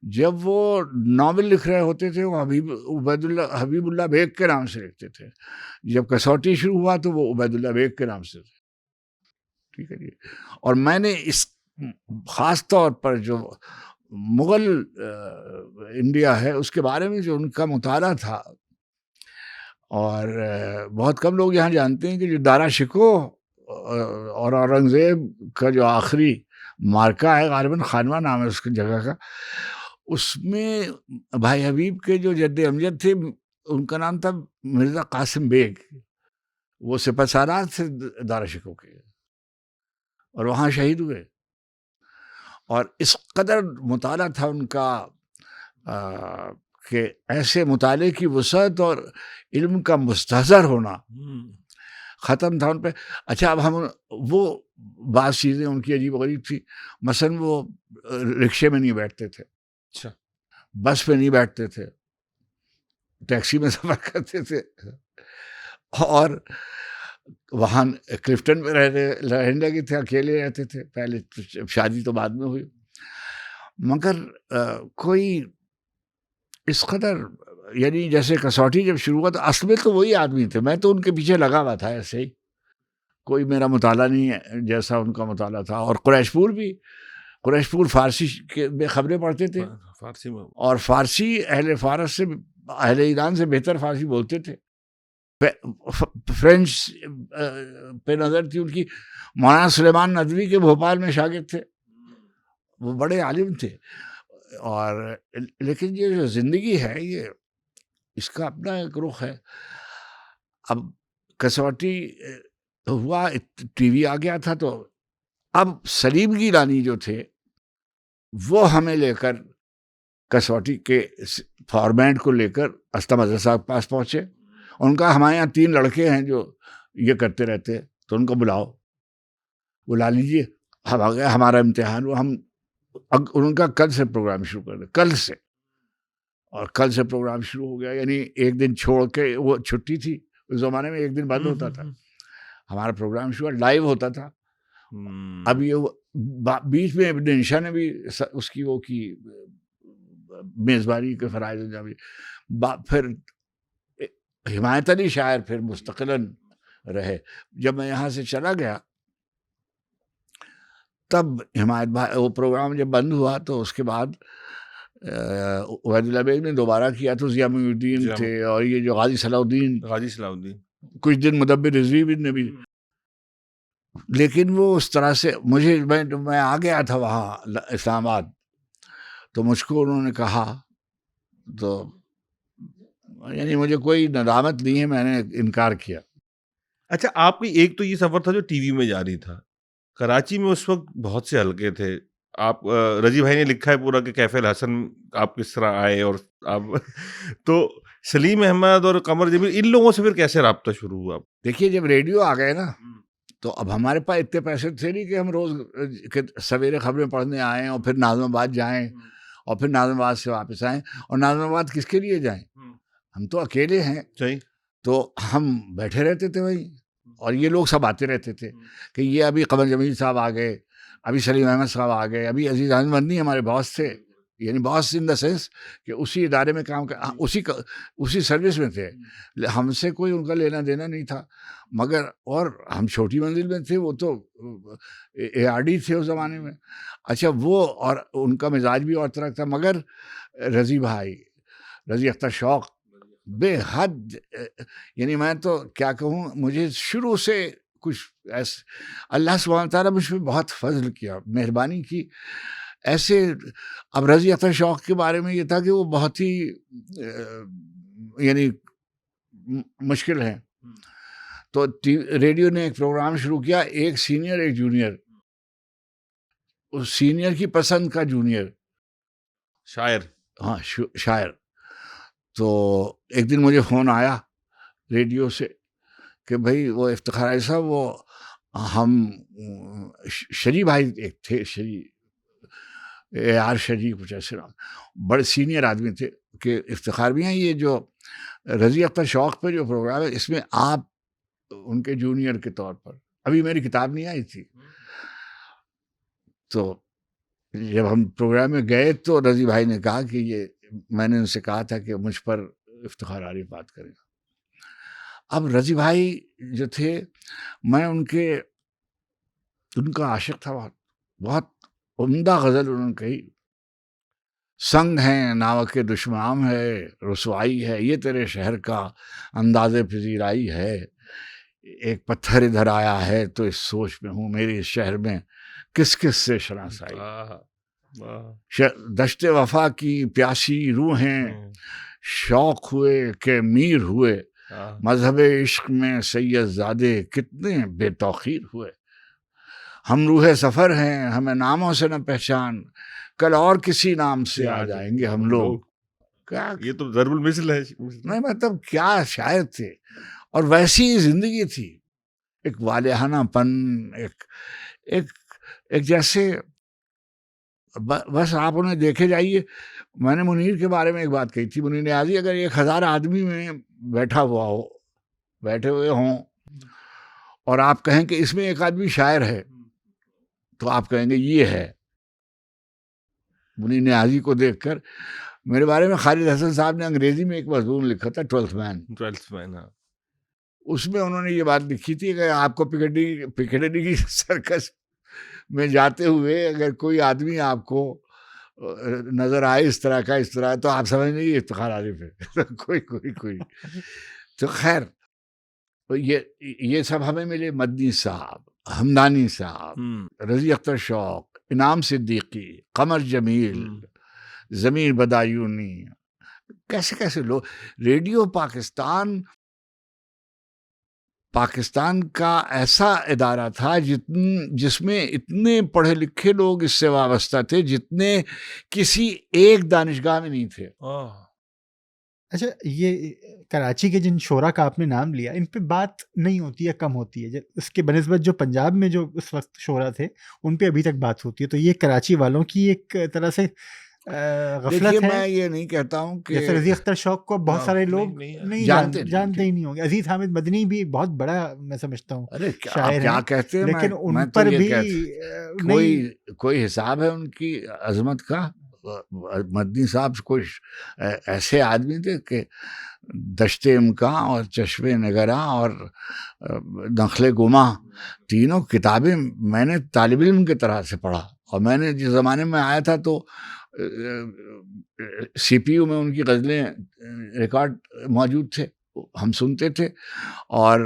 جب وہ ناول لکھ رہے ہوتے تھے وہ حبیب اللہ بیگ کے نام سے لکھتے تھے، جب کسوٹی شروع ہوا تو وہ عبید اللہ بیگ کے نام سے تھے. ٹھیک ہے جی. اور میں نے اس خاص طور پر جو مغل انڈیا ہے اس کے بارے میں جو ان کا مطالعہ تھا، اور بہت کم لوگ یہاں جانتے ہیں کہ جو دارا شکو اور اورنگزیب کا جو آخری مارکا ہے، غالباً خانوہ نام ہے اس کی جگہ کا، اس میں بھائی حبیب کے جو جد امجد تھے ان کا نام تھا مرزا قاسم بیگ، وہ سپہ سالار تھے دارا شکو کے اور وہاں شہید ہوئے. اور اس قدر مطالعہ تھا ان کا کہ ایسے مطالعے کی وسعت اور علم کا مستحضر ہونا ختم تھا ان پہ. اچھا اب ہم وہ بعض چیزیں ان کی عجیب و غریب تھی، مثلاً وہ رکشے میں نہیں بیٹھتے تھے، اچھا بس پہ نہیں بیٹھتے تھے، ٹیکسی میں سفر کرتے تھے، اور وہاں کلفٹن میں رہنے لگے تھے، اکیلے رہتے تھے. پہلے شادی تو بعد میں ہوئی، مگر کوئی اس قدر، یعنی جیسے کسوٹی جب شروع ہوا تو اصل میں تو وہی آدمی تھے، میں تو ان کے پیچھے لگا ہوا تھا ایسے ہی، کوئی میرا مطالعہ نہیں ہے جیسا ان کا مطالعہ تھا. اور قریش پور بھی، قریش پور فارسی میں خبریں پڑھتے تھے، فارسی میں، اور فارسی اہل فارس سے، اہل ایران سے بہتر فارسی بولتے تھے. فرینچ پہ نظر تھی ان کی. مولانا سلیمان ندوی کے بھوپال میں شاگرد تھے، وہ بڑے عالم تھے. اور لیکن یہ جو زندگی ہے یہ اس کا اپنا ایک رخ ہے. اب کسوٹی ہوا، ٹی وی آ گیا تھا، تو اب سلیم گیلانی جو تھے وہ ہمیں لے کر کسوٹی کے فارمیٹ کو لے کر استا مدرسہ کے پاس پہنچے. ان کا ہمارے یہاں 3 لڑکے ہیں جو یہ کرتے رہتے، تو ان کو بلا لیجیے. ہم آ گئے، ہمارا امتحان ہوا، ہم ان کا کل سے پروگرام شروع کر دیں، کل سے. اور کل سے پروگرام شروع ہو گیا، یعنی ایک دن چھوڑ کے، وہ چھٹی تھی اس زمانے میں، ایک دن بند ہوتا تھا. ہمارا پروگرام شروع لائیو ہوتا تھا. اب یہ بیچ میں ابن انشا نے بھی اس کی وہ کی میزبانی کے فرائض انجام دی. پھر حمایت علی شاعر پھر مستقلاً رہے. جب میں یہاں سے چلا گیا تب حمایت بھائی، وہ پروگرام جب بند ہوا تو اس کے بعد عبید اللہ بیگ نے دوبارہ کیا تو ضیاء محی الدین تھے، اور یہ جو غازی صلاح الدین، کچھ دن مدبر رضوی نے بھی. لیکن وہ اس طرح سے میں آ گیا تھا وہاں اسلام آباد، تو مجھ کو انہوں نے کہا، تو یعنی مجھے کوئی ندامت نہیں ہے، میں نے انکار کیا. اچھا، آپ کی ایک تو یہ سفر تھا جو ٹی وی میں جاری تھا، کراچی میں اس وقت بہت سے حلقے تھے. آپ رضی بھائی نے لکھا ہے پورا کہ کیف الحسن آپ کس طرح آئے، اور آپ تو سلیم احمد اور قمر جمیل، ان لوگوں سے پھر کیسے رابطہ شروع ہوا؟ دیکھیے جب ریڈیو آ گئے نا تو اب ہمارے پاس اتنے پیسے تھے نہیں کہ ہم روز سویرے خبریں پڑھنے آئیں اور پھر ناظم آباد جائیں اور پھر ناظم آباد سے واپس آئیں. اور ناظم آباد کس کے لیے جائیں؟ ہم تو اکیلے ہیں. صحیح. تو ہم بیٹھے رہتے تھے وہیں، اور یہ لوگ سب آتے رہتے تھے کہ یہ ابھی قمر جمیل صاحب آ گئے، ابھی سلیم احمد صاحب آ گئے، ابھی عزیز احمد مدنی ہمارے باس تھے، یعنی باس ان دا سینس کہ اسی ادارے میں کام اسی سروس میں تھے. ہم سے کوئی ان کا لینا دینا نہیں تھا. مگر اور ہم چھوٹی منزل میں تھے، وہ تو اے آر ڈی تھے اس زمانے میں. اچھا وہ، اور ان کا مزاج بھی اور طرح تھا. مگر رضی بھائی، رضی اختر شوق بے حد، یعنی میں تو کیا کہوں، مجھے شروع سے کچھ ایسے اللہ سبحانہ تعالیٰ مجھ پہ بہت فضل کیا، مہربانی کی ایسے. اب رضی اختر شوق کے بارے میں یہ تھا کہ وہ بہت ہی یعنی مشکل ہے. تو ریڈیو نے ایک پروگرام شروع کیا، ایک سینئر ایک جونیئر، اس سینئر کی پسند کا جونیئر شاعر. ہاں شاعر. تو ایک دن مجھے فون آیا ریڈیو سے کہ بھائی وہ افتخار علی صاحب، وہ ہم شری بھائی ایک تھے، شری AR شری کچھ ایسے نام، بڑے سینئر آدمی تھے، کہ افتخار بھی ہیں، یہ جو رضی اختر شوق پہ جو پروگرام ہے اس میں آپ ان کے جونیئر کے طور پر، ابھی میری کتاب نہیں آئی تھی. تو جب ہم پروگرام میں گئے تو رضی بھائی نے کہا کہ یہ میں نے ان سے کہا تھا کہ مجھ پر افتخار عارف بات کریں. اب رضی بھائی جو تھے میں ان کا عاشق تھا. بہت عمدہ غزل انہوں نے کہی. سنگ ہیں ناوک دشمام ہے رسوائی ہے یہ تیرے شہر کا انداز پذیرائی ہے. ایک پتھر ادھر آیا ہے تو اس سوچ میں ہوں میرے اس شہر میں کس کس سے شناسائی. دشت وفا کی پیاسی روحیں شوق ہوئے کہ میر ہوئے. مذہب عشق میں سید زادے کتنے بے توخیر ہوئے. ہم روح سفر ہیں ہمیں ناموں سے نہ پہچان کل اور کسی نام سے آ جائیں گے ہم لوگ. کیا یہ تو ضرب المثل ہے. نہیں مطلب کیا شاعر تھے. اور ویسی زندگی تھی. ایک والہانہ پن ایک جیسے بس آپ انہیں دیکھے جائیے. میں نے منیر کے بارے میں ایک بات کہی تھی. منیر نیازی اگر 1000 آدمی میں بیٹھے ہوئے ہوں اور آپ کہیں کہ اس میں ایک آدمی شاعر ہے تو آپ کہیں گے یہ ہے. منیر نیازی کو دیکھ کر میرے بارے میں خالد حسن صاحب نے انگریزی میں ایک مضمون لکھا تھا 12th مین. اس میں انہوں نے یہ بات لکھی تھی کہ آپ کو پکیڈیلی کی سرکس میں جاتے ہوئے اگر کوئی آدمی آپ کو نظر آئے اس طرح تو آپ سمجھ نہیں افتخار عارف ہے. کوئی تو خیر یہ سب ہمیں ملے. مدنی صاحب، ہمدانی صاحب، رضی اختر شوق، انعام صدیقی، قمر جمیل، ضمیر بدایونی، کیسے لوگ. ریڈیو پاکستان کا ایسا ادارہ تھا جس میں اتنے پڑھے لکھے لوگ اس سے وابستہ تھے جتنے کسی ایک دانشگاہ میں نہیں تھے. اچھا، یہ کراچی کے جن شعراء کا آپ نے نام لیا ان پہ بات نہیں ہوتی ہے، کم ہوتی ہے. اس کے بنسبت جو پنجاب میں جو اس وقت شعراء تھے ان پہ ابھی تک بات ہوتی ہے. تو یہ کراچی والوں کی ایک طرح سے غفلت ہے. میں یہ نہیں کہتا ہوں کہ جیسے رضی اختر شوق کو بہت سارے لوگ نہیں جانتے ہی نہیں ہوں گے. عزیز حامد مدنی بھی بہت بڑا میں سمجھتا ہوں شاعر کیا کہتے ہیں، لیکن ان پر بھی کوئی حساب ہے ان کی عظمت کا. مدنی صاحب کوئی ایسے آدمی تھے کہ دشت امکاں اور چشم نگراں اور نخل گماں تینوں کتابیں میں نے طالب علم کی طرح سے پڑھا. اور میں نے جس زمانے میں آیا تھا تو سی پی یو میں ان کی غزلیں ریکارڈ موجود تھے، ہم سنتے تھے. اور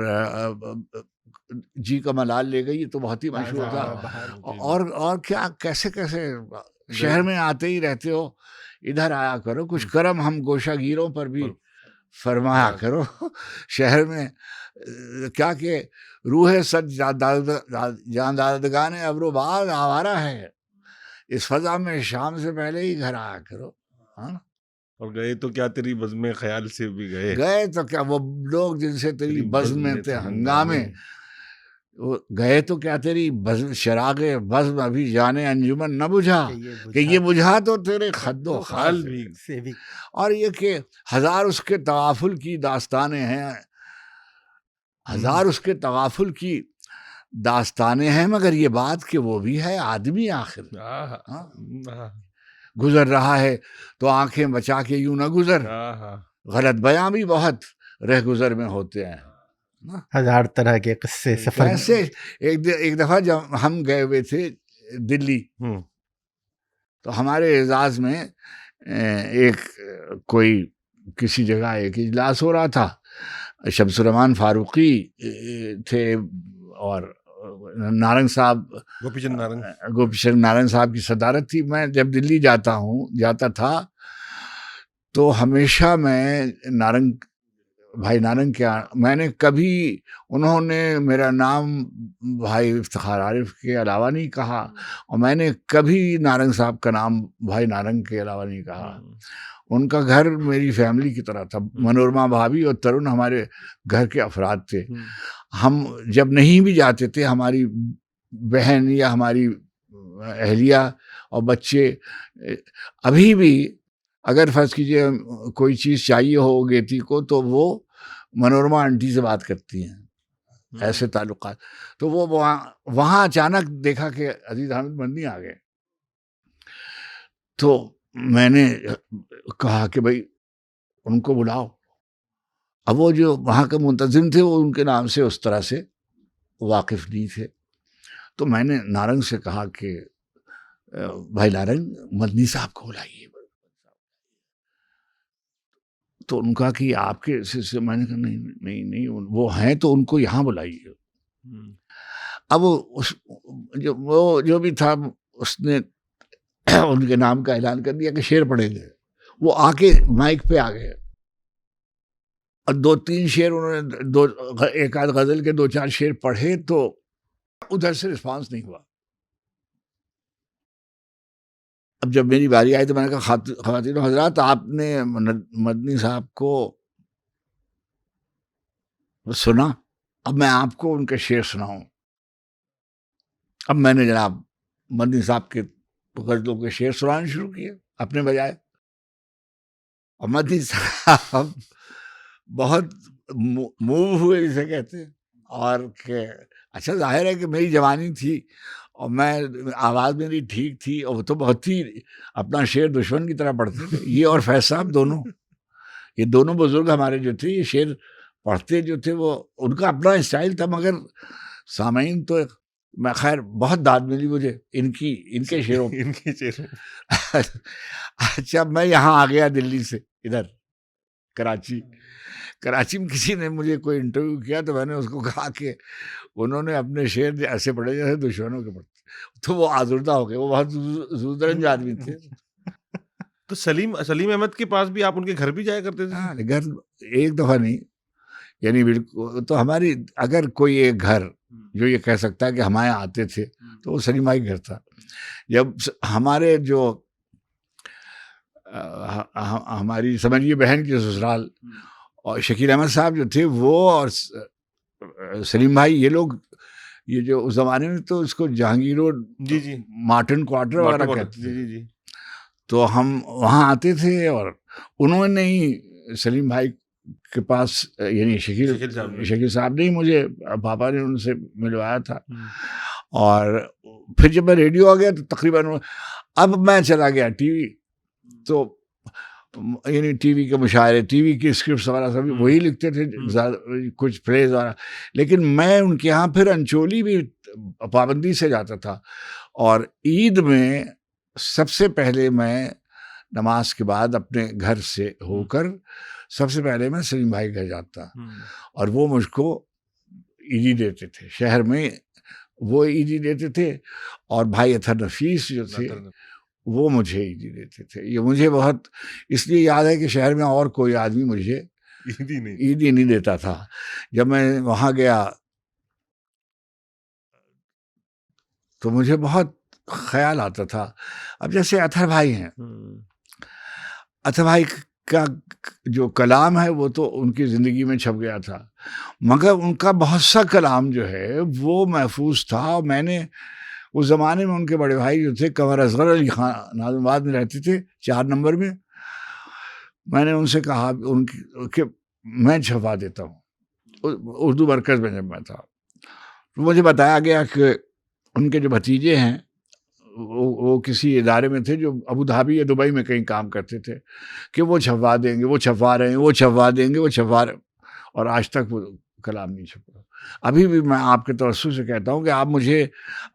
جی کا ملال لے گئی تو بہت ہی مشہور تھا. اور کیا کیسے شہر میں آتے ہی رہتے ہو، ادھر آیا کرو، کچھ کرم ہم گوشہ گیروں پر بھی فرمایا کرو. شہر میں کیا کہ روح سد جاندادگان ابرو باد آوارہ ہے، اس فضا میں شام سے پہلے ہی گھر آیا کرو. اور گئے تو کیا تیری بزم خیال سے بھی گئے تو کیا وہ لوگ جن سے تیری بزم میں تھے ہنگامے، گئے تو کیا تیری شراغ بزم ابھی جانے انجمن نہ بجھا کہ یہ بجھا تو تیرے خد و خال سے بھی. اور یہ کہ ہزار اس کے تغافل کی داستانیں ہیں، مگر یہ بات کہ وہ بھی ہے آدمی آخر. گزر رہا ہے تو آنکھیں بچا کے یوں نہ گزر، غلط بیاں بھی بہت رہ گزر میں ہوتے ہیں. ہزار طرح کے قصے سفر. ایسے ایک دفعہ جب ہم گئے ہوئے تھے دلی تو ہمارے اعزاز میں ایک کوئی کسی جگہ ایک اجلاس ہو رہا تھا. شمس الرحمان فاروقی تھے اور نارنگ صاحب، گوپی چند نارنگ صاحب کی صدارت تھی. میں جب دلی جاتا تھا تو ہمیشہ میں بھائی نارنگ کیا، میں نے کبھی انہوں نے میرا نام بھائی افتخار عارف کے علاوہ نہیں کہا، اور میں نے کبھی نارنگ صاحب کا نام بھائی نارنگ کے علاوہ نہیں کہا. ان کا گھر میری فیملی کی طرح تھا. منورما بھابھی اور ترون ہمارے گھر کے افراد تھے. ہم جب نہیں بھی جاتے تھے، ہماری بہن یا ہماری اہلیہ اور بچے ابھی بھی اگر فرض کیجیے کوئی چیز چاہیے ہو گیتی کو تو وہ منورما آنٹی سے بات کرتی ہیں. ایسے تعلقات. تو وہ وہاں اچانک دیکھا کہ عزیز حامد مدنی آ گئے. تو میں نے کہا کہ بھائی ان کو بلاؤ. اب وہ جو وہاں کے منتظم تھے وہ ان کے نام سے اس طرح سے واقف نہیں تھے. تو میں نے نارنگ سے کہا کہ بھائی نارنگ مدنی صاحب کو بلائیے. تو ان کا کہ آپ کے سے میں نے کہا نہیں وہ ہیں تو ان کو یہاں بلائیے. اب وہ جو بھی تھا اس نے ان کے نام کا اعلان کر دیا کہ شعر پڑھیں گے. وہ آ کے مائک پہ آ گئے اور 2-3 شعر انہوں نے ایک آدھ غزل کے 2-4 شعر پڑھے تو ادھر سے رسپانس نہیں ہوا. اب جب میری باری آئی تو میں نے کہا خواتین و حضرات آپ نے مدنی صاحب کو سنا, اب میں آپ کو ان کے شعر سناؤں. اب میں نے جناب مدنی صاحب کے غزلوں کے شعر سنانے شروع کیے اپنے بجائے. اور مدنی صاحب بہت موو ہوئے جسے کہتے ہیں, اور کہ اچھا ظاہر ہے کہ میری جوانی تھی اور میں آواز میری ٹھیک تھی, اور وہ تو بہت ہی اپنا شعر دشمن کی طرح پڑھتے تھے. یہ اور فیض صاحب دونوں, یہ دونوں بزرگ ہمارے جو تھے, یہ شعر پڑھتے جو تھے وہ ان کا اپنا اسٹائل تھا. مگر سامعین تو میں خیر بہت داد ملی مجھے ان کے شعروں ان کے شعروں. اچھا میں یہاں آ گیا دلی سے ادھر کراچی میں کسی نے مجھے کوئی انٹرویو کیا تو میں نے اس کو کہا کہ انہوں نے اپنے شعر ایسے پڑھے جیسے دشمنوں کے پڑھتے. تو وہ آزردہ ہو گئے, وہ بہت زودرنج آدمی تھے. تو سلیم احمد کے پاس بھی آپ ان کے گھر بھی جایا کرتے تھے؟ ہاں گھر ایک دفعہ نہیں, یعنی بالکل. تو ہماری اگر کوئی ایک گھر جو یہ کہہ سکتا ہے کہ ہمارے یہاں آتے تھے تو وہ سلیم بھائی گھر تھا. جب ہمارے جو ہماری سمجھیے بہن کی سسرال اور شکیل احمد صاحب جو تھے وہ اور سلیم بھائی یہ لوگ, یہ جو اس زمانے میں تو اس کو جہانگیر روڈ جی مارٹن کوارٹر وغیرہ کہتے تھے. جی. تو ہم وہاں آتے تھے اور انہوں نے ہی سلیم بھائی کے پاس, یعنی شکیل صاحب نے مجھے, پاپا نے ان سے ملوایا تھا. اور پھر جب میں ریڈیو آ گیا تو تقریباً اب میں چلا گیا ٹی وی, تو یعنی ٹی وی کے مشاعرے, ٹی وی کی اسکرپٹس وغیرہ سب وہی لکھتے تھے, کچھ فریز وغیرہ. لیکن میں ان کے یہاں پھر انچولی بھی پابندی سے جاتا تھا. اور عید میں سب سے پہلے میں نماز کے بعد اپنے گھر سے ہو کر سب سے پہلے میں سلیم بھائی گھر جاتا, اور وہ مجھ کو عیدی دیتے تھے. شہر میں وہ عیدی دیتے تھے, اور بھائی اطہر نفیس جو تھے وہ مجھے عیدی دیتے تھے. یہ مجھے بہت اس لیے یاد ہے کہ شہر میں اور کوئی آدمی مجھے عیدی نہیں دیتا تھا. جب میں وہاں گیا تو مجھے بہت خیال آتا تھا. اب جیسے اطہر بھائی ہیں, اطہر بھائی کا جو کلام ہے وہ تو ان کی زندگی میں چھپ گیا تھا, مگر ان کا بہت سا کلام جو ہے وہ محفوظ تھا. اور میں نے اس زمانے میں ان کے بڑے بھائی جو تھے قمر اصغر علی خان ناظم آباد میں رہتے تھے 4 نمبر میں, میں نے ان سے کہا کہ میں چھپا دیتا ہوں. اردو مرکز میں جب میں تھا تو مجھے بتایا گیا کہ ان کے جو بھتیجے ہیں وہ کسی ادارے میں تھے جو ابو دھابی یا دبئی میں کہیں کام کرتے تھے, کہ وہ چھپوا دیں گے, وہ چھپوا رہے ہیں, وہ چھپوا دیں گے, وہ چھپوا رہے, اور آج تک وہ کلام نہیں چھپا. ابھی بھی میں آپ کے توسط سے کہتا ہوں کہ آپ مجھے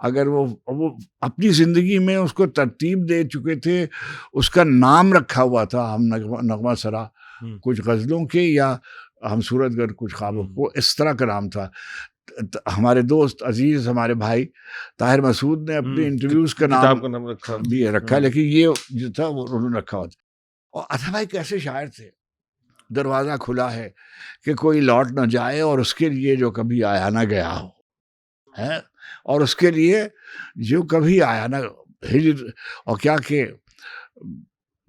اگر وہ اپنی زندگی میں اس کو ترتیب دے چکے تھے, اس کا نام رکھا ہوا تھا ہم نغمہ سرا کچھ غزلوں کے, یا ہم صورت گر کچھ خوابوں کو, اس طرح کا نام تھا. ہمارے دوست عزیز ہمارے بھائی طاہر مسعود نے اپنے انٹرویوز کا نام بھی رکھا, لیکن یہ جو تھا وہ انہوں نے رکھا ہوا تھا. اور اطہر بھائی کیسے شاعر تھے, دروازہ کھلا ہے کہ کوئی لوٹ نہ جائے, اور اس کے لیے جو کبھی آیا نہ گیا ہو ہے, اور اس کے لیے جو کبھی آیا نہ ہجر. اور کیا کہ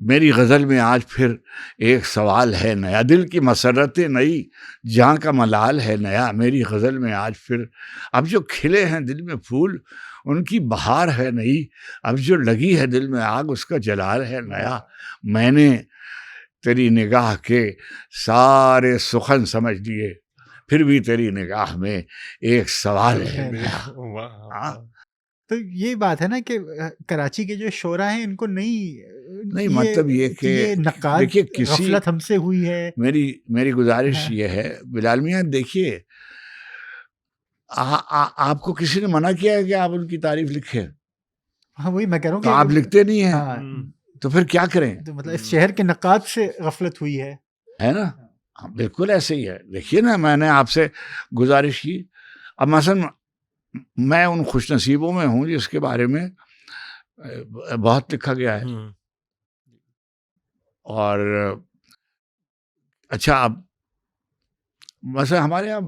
میری غزل میں آج پھر ایک سوال ہے نیا, دل کی مسرت نئی جہاں کا ملال ہے نیا. میری غزل میں آج پھر اب جو کھلے ہیں دل میں پھول ان کی بہار ہے نئی, اب جو لگی ہے دل میں آگ اس کا جلال ہے نیا. میں نے تیری نگاہ کے سارے سخن سمجھ لیے, پھر بھی تیری نگاہ میں ایک سوال ہے نیا. تو یہ بات ہے نا کہ کراچی کے جو شعراء ہیں ان کو نئی نہیں مطلب یہ کہ نقاد دیکھیے کسی غفلت ہم سے ہوئی ہے. میری گزارش یہ ہے بلال میاں، دیکھیے آپ کو کسی نے منع کیا ہے کہ آپ ان کی تعریف لکھیں؟ ہاں وہی میں کہہ رہا ہوں تو کہ آپ لکھتے نہیں ہیں، ہاں تو پھر کیا کریں؟ تو مطلب اس شہر کے نقاد سے غفلت ہوئی ہے نا. ہاں بالکل ایسے ہی ہے. دیکھیے نا، میں نے آپ سے گزارش کی، اب مثلا میں ان خوش نصیبوں میں ہوں جس کے بارے میں بہت لکھا گیا ہے. اور اچھا، اب مثلا ہمارے یہاں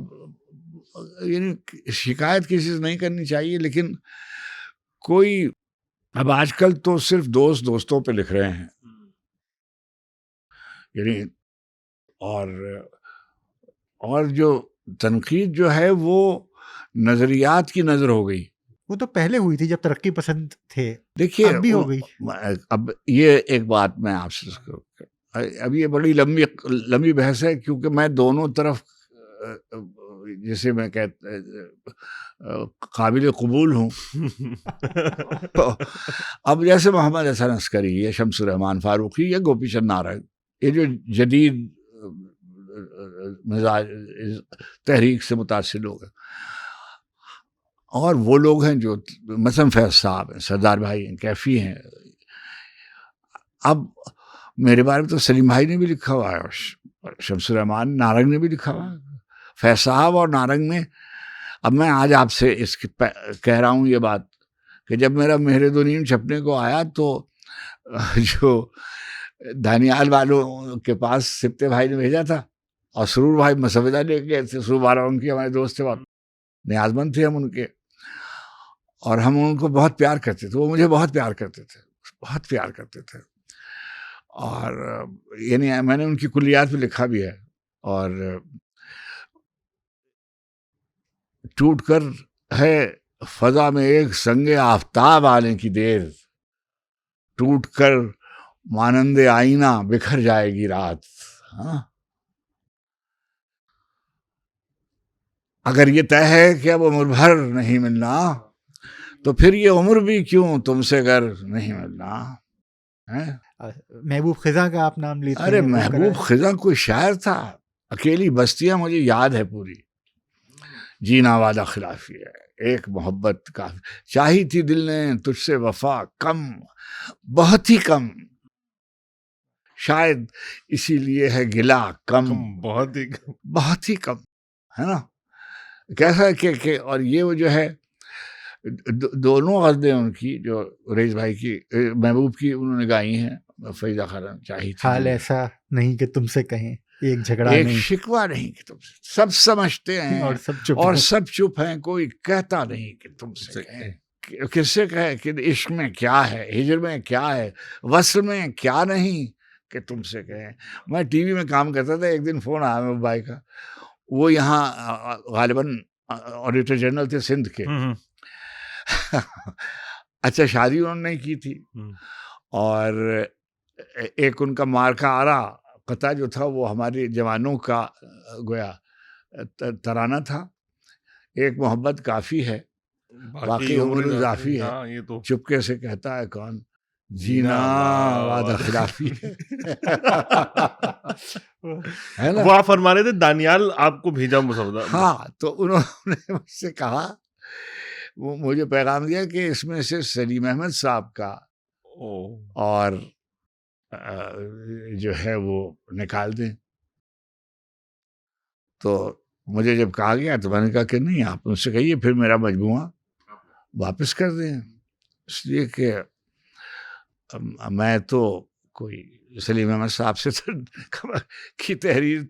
یعنی شکایت کسی سے نہیں کرنی چاہیے، لیکن کوئی اب آج کل تو صرف دوستوں پہ لکھ رہے ہیں، یعنی اور جو تنقید جو ہے وہ نظریات کی نظر ہو گئی. وہ تو پہلے ہوئی تھی جب ترقی پسند تھے، دیکھیے اب بھی ہو گئی. اب یہ ایک بات میں آپ سے اب یہ بڑی لمبی بحث ہے، کیونکہ میں دونوں طرف جسے میں قابل قبول ہوں. اب جیسے محمد حسن عسکری یا شمس الرحمان فاروقی یا گوپی چند نارنگ، یہ جو جدید مزاج تحریک سے متاثر لوگ ہیں، اور وہ لوگ ہیں جو مثلا فیض صاحب ہیں، سردار بھائی ہیں، کیفی ہیں. اب میرے بارے میں تو سلیم بھائی نے بھی لکھا ہوا ہے، شمس الرحمان نارنگ نے بھی لکھا ہوا ہے، فیض صاحب اور نارنگ نے. اب میں آج آپ سے کہہ رہا ہوں یہ بات کہ جب میرا مہر دونیم چھپنے کو آیا تو جو دانیال والوں کے پاس سبتے بھائی نے بھیجا تھا، اور سرور بھائی مسودہ لے گئے تھے. سرور بارہ ان کے ہمارے دوست تھے، بہت نیاز مند تھے ہم ان کے، اور ہم ان کو بہت پیار کرتے تھے. وہ مجھے بہت پیار کرتے تھے. اور یعنی میں نے ان کی کلیات پہ لکھا بھی ہے. اور ٹوٹ کر ہے فضا میں ایک سنگ آفتاب آنے کی دیر، ٹوٹ کر مانند آئینہ بکھر جائے گی رات. ہاں، اگر یہ طے ہے کہ اب عمر بھر نہیں ملنا، تو پھر یہ عمر بھی کیوں تم سے گر نہیں ملنا. محبوب خزاں کا آپ نام لیتے ہیں. ارے محبوب خزاں کوئی شاعر تھا. اکیلی بستیاں مجھے یاد ہے پوری، جینا وعدہ خلافی ہے، ایک محبت کافی، چاہی تھی دل نے تجھ سے وفا کم، بہت ہی کم، شاید اسی لیے ہے گلا کم، بہت ہی کم. ہے نا کیسا کہ اور یہ وہ جو ہے دونوں غزلیں ان کی جو ریز بھائی کی محبوب کی انہوں نے گائی ہیں. فریدہ خارن چاہی تھی حال ایسا نہیں کہ تم سے کہیں، ایک جھگڑا ایک نہیں، شکوہ نہیں کہ تم سے، سب سمجھتے ہیں اور سب چپ ہیں، کوئی کہتا نہیں کہ تم سے کہیں. کس سے کہے کہ عشق میں کیا ہے، ہجر میں کیا ہے، وصل میں کیا نہیں کہ تم سے کہیں. میں ٹی وی میں کام کرتا تھا، ایک دن فون آیا محبوب بھائی کا، وہ یہاں غالباً آڈیٹر جنرل تھے سندھ کے. اچھا شادی انہوں نے کی تھی، اور ایک ان کا مارکا آرا قطعہ جو تھا وہ ہمارے جوانوں کا گویا ترانہ تھا، ایک محبت کافی ہے باقی عمر اضافی ہے، چپکے سے کہتا ہے کون، جینا وعدہ خلافی ہے. وہ آپ فرما رہے تھے دانیال آپ کو بھیجا مسودہ. ہاں، تو انہوں نے مجھ سے کہا، وہ مجھے پیغام دیا کہ اس میں سے سلیم احمد صاحب کا اور جو ہے وہ نکال دیں. تو مجھے جب کہا گیا تو میں نے کہا کہ نہیں، آپ ان سے کہیے پھر میرا مجموعہ واپس کر دیں، اس لیے کہ میں تو کوئی سلیم احمد صاحب سے کی تحریر،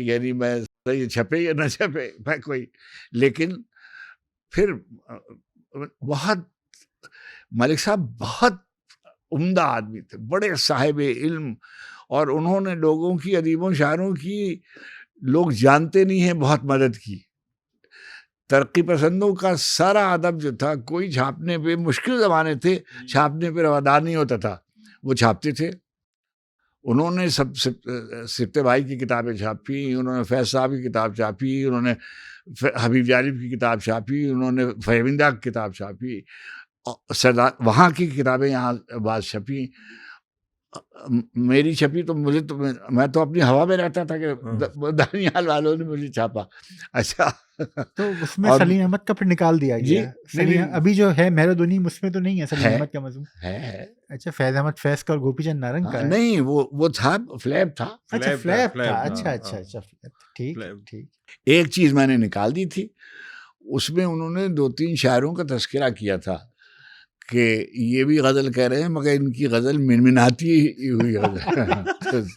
یعنی میں چھپے یا نہ چھپے میں کوئی، لیکن پھر بہت ملک صاحب بہت عمدہ آدمی تھے، بڑے صاحب علم، اور انہوں نے لوگوں کی، ادیبوں شاعروں کی، لوگ جانتے نہیں ہیں، بہت مدد کی. ترقی پسندوں کا سارا ادب جو تھا، کوئی چھاپنے پہ، مشکل زمانے تھے، چھاپنے پہ روادار نہیں ہوتا تھا، وہ چھاپتے تھے. انہوں نے سبتے بھائی کی کتابیں چھاپی، انہوں نے فیض صاحب کی کتاب چھاپی، انہوں نے حبیب جانب کی کتاب چھاپی، انہوں نے فہمندہ کی کتاب چھاپی، سردار وہاں کی کتابیں یہاں بعض چھپی، میری چھپی تو مجھے تو میں تو اپنی ہوا میں رہتا تھا کہ دانیال والوں نے مجھے چھاپا. اچھا تو اس میں اور سلیم احمد کا پھر نکال دیا جی گیا. سلیم ابھی جو ہے مہرودونیم اس میں تو نہیں ہے سلیم ہے احمد کا مضمون. ہے اچھا فیض احمد فیض کا اور گوپی چند نارنگ کا ہے. نہیں وہ تھا فلیب تھا. اچھا فلیب فلیپ تھا. فلیب، اچھا ہاں، اچھا ہاں، اچھا فلیپ تھا. ٹھیک فلیب۔ ٹھیک. ایک چیز میں نے نکال دی تھی، اس میں انہوں نے 2-3 شاعروں کا تذکرہ کیا تھا کہ یہ بھی غزل کہہ رہے ہیں مگر ان کی غزل منمناتی ہوئی غزل.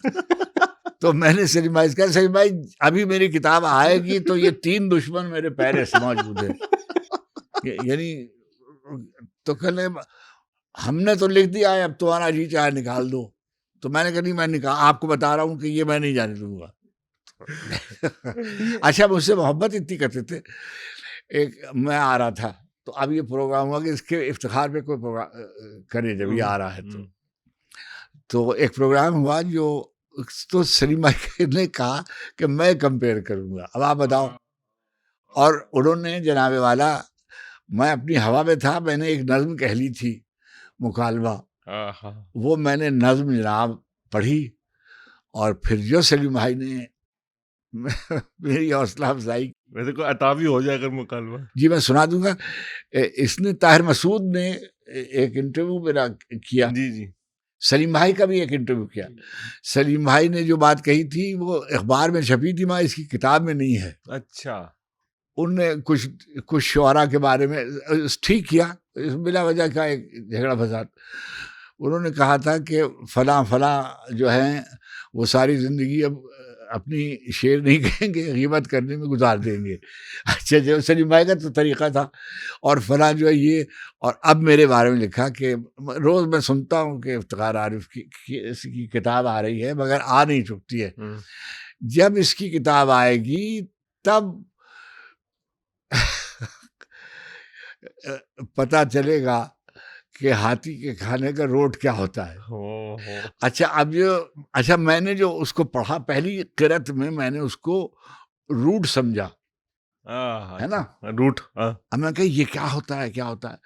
تو میں نے سلیم بھائی سے کہا سلیم بھائی ابھی میری کتاب آئے گی تو یہ 3 دشمن میرے پیرے سے موجود ہیں. یعنی تو کہنے ہم نے تو لکھ دیا ہے اب تمہارا جی چاہے نکال دو. تو میں نے کہا نہیں میں نکال آپ کو بتا رہا ہوں کہ یہ میں نہیں جانے دوں گا. اچھا مجھ سے محبت اتنی کرتے تھے. ایک میں آ رہا تھا تو اب یہ پروگرام ہوا کہ اس کے افتخار پہ کوئی پروگرام کرے جب یہ آ رہا ہے تو ایک پروگرام ہوا جو تو سلیم بھائی نے کہا کہ میں کمپیئر کروں گا اب آپ بتاؤ. اور انہوں نے جناب والا میں اپنی ہوا میں تھا میں نے ایک نظم کہہ لی تھی مکالمہ وہ میں نے نظم جناب پڑھی اور پھر جو سلیم بھائی نے میری حوصلہ افزائی. ویسے کوئی عطاوی ہو جائے اگر مکالمہ. جی میں سنا دوں گا. اس نے طاہر مسعود نے ایک انٹرویو میرا کیا، جی جی سلیم بھائی کا بھی ایک انٹرویو کیا. سلیم بھائی نے جو بات کہی تھی وہ اخبار میں چھپی تھی مگر اس کی کتاب میں نہیں ہے. اچھا ان نے کچھ شعراء کے بارے میں ٹھیک کیا بلا وجہ کا ایک جھگڑا فساد. انہوں نے کہا تھا کہ فلاں فلاں جو ہیں وہ ساری زندگی اب اپنی شعر نہیں کہیں گے غیبت کرنے میں گزار دیں گے. اچھا جو سلیم بھائی کا تو طریقہ تھا. اور فلاں جو ہے یہ اور اب میرے بارے میں لکھا کہ روز میں سنتا ہوں کہ افتخار عارف کی کتاب آ رہی ہے مگر آ نہیں چکتی ہے. جب اس کی کتاب آئے گی تب پتہ چلے گا کہ ہاتھی کے کھانے کا روٹ کیا ہوتا ہے. اچھا میں نے جو اس کو پڑھا پہلی قرت میں نے اس کو روٹ سمجھا ہے نا روٹ. اب میں کہ یہ کیا ہوتا ہے کیا ہوتا ہے.